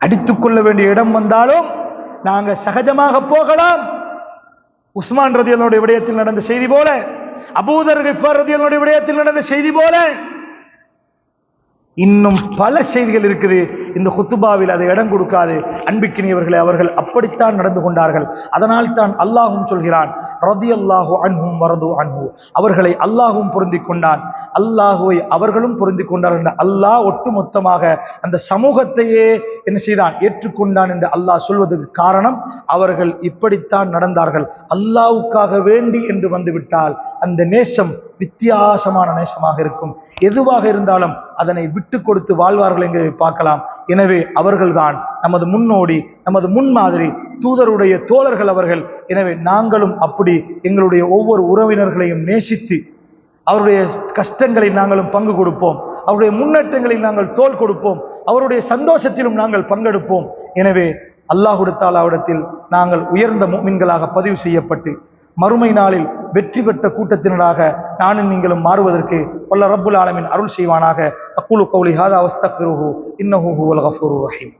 அடித்துக்கொள்ள வேண்டிய இடம் வந்தாலும் நாங்கள் சகஜமாக போகலாம். உஸ்மான் ரதியல்லாஹு விடயத்தில் நடந்த செய்தி போல, அபூதர் கிஃபார் ரதியல்லாஹு விடயத்தில் நடந்த செய்தி போல இன்னும் பல செய்திகள் இருக்குது. இந்த குத்துபாவில் அதை இடம் கொடுக்காது. அன்பிக்கினியவர்களே, அவர்கள் அப்படித்தான் நடந்து கொண்டார்கள். அதனால் தான் அல்லாஹும் சொல்கிறான், ரதியல்லாஹு அன்ஹும் வரது அன்ஹு, அவர்களை அல்லாஹும் பொருந்திக் கொண்டான், அல்லாஹுவை அவர்களும் பொருந்திக் கொண்டார்கள் என்று அல்லாஹ் ஒட்டுமொத்தமாக அந்த சமூகத்தையே என்ன செய்தான்? ஏற்றுக்கொண்டான் என்று அல்லாஹ் சொல்வதற்கு காரணம், அவர்கள் இப்படித்தான் நடந்தார்கள். அல்லாஹ்வுக்காக வேண்டி என்று வந்துவிட்டால் அந்த நேசம் வித்தியாசமான நேசமாக இருக்கும். எதுவாக இருந்தாலும் அதனை விட்டு கொடுத்து வாழ்வார்கள் என்பதை பார்க்கலாம். எனவே அவர்கள்தான் நமது முன்னோடி, நமது முன்மாதிரி, தூதருடைய தோழர்கள் அவர்கள். எனவே நாங்களும் அப்படி எங்களுடைய ஒவ்வொரு உறவினர்களையும் நேசித்து அவருடைய கஷ்டங்களில் நாங்களும் பங்கு கொடுப்போம், அவருடைய முன்னேற்றங்களில் நாங்கள் தோள் கொடுப்போம், அவருடைய சந்தோஷத்திலும் நாங்கள் பங்கெடுப்போம். எனவே அல்லாஹ் தஆலாவிடத்தில் நாங்கள் உயர்ந்த முஃமின்களாக பதிவு செய்யப்பட்டு மறுமை நாளில் வெற்றி பெற்ற கூட்டத்தினராக நானும் நீங்களும் மாறுவதற்கு வல்ல ரப்புல் ஆலமீன் அருள் செய்வானாக. அக்கூலு கௌலி ஹாதா வஸ்தக்ஃபிருஹு இன்னஹு ஹுவல் கஃபூருர் ரஹீம்.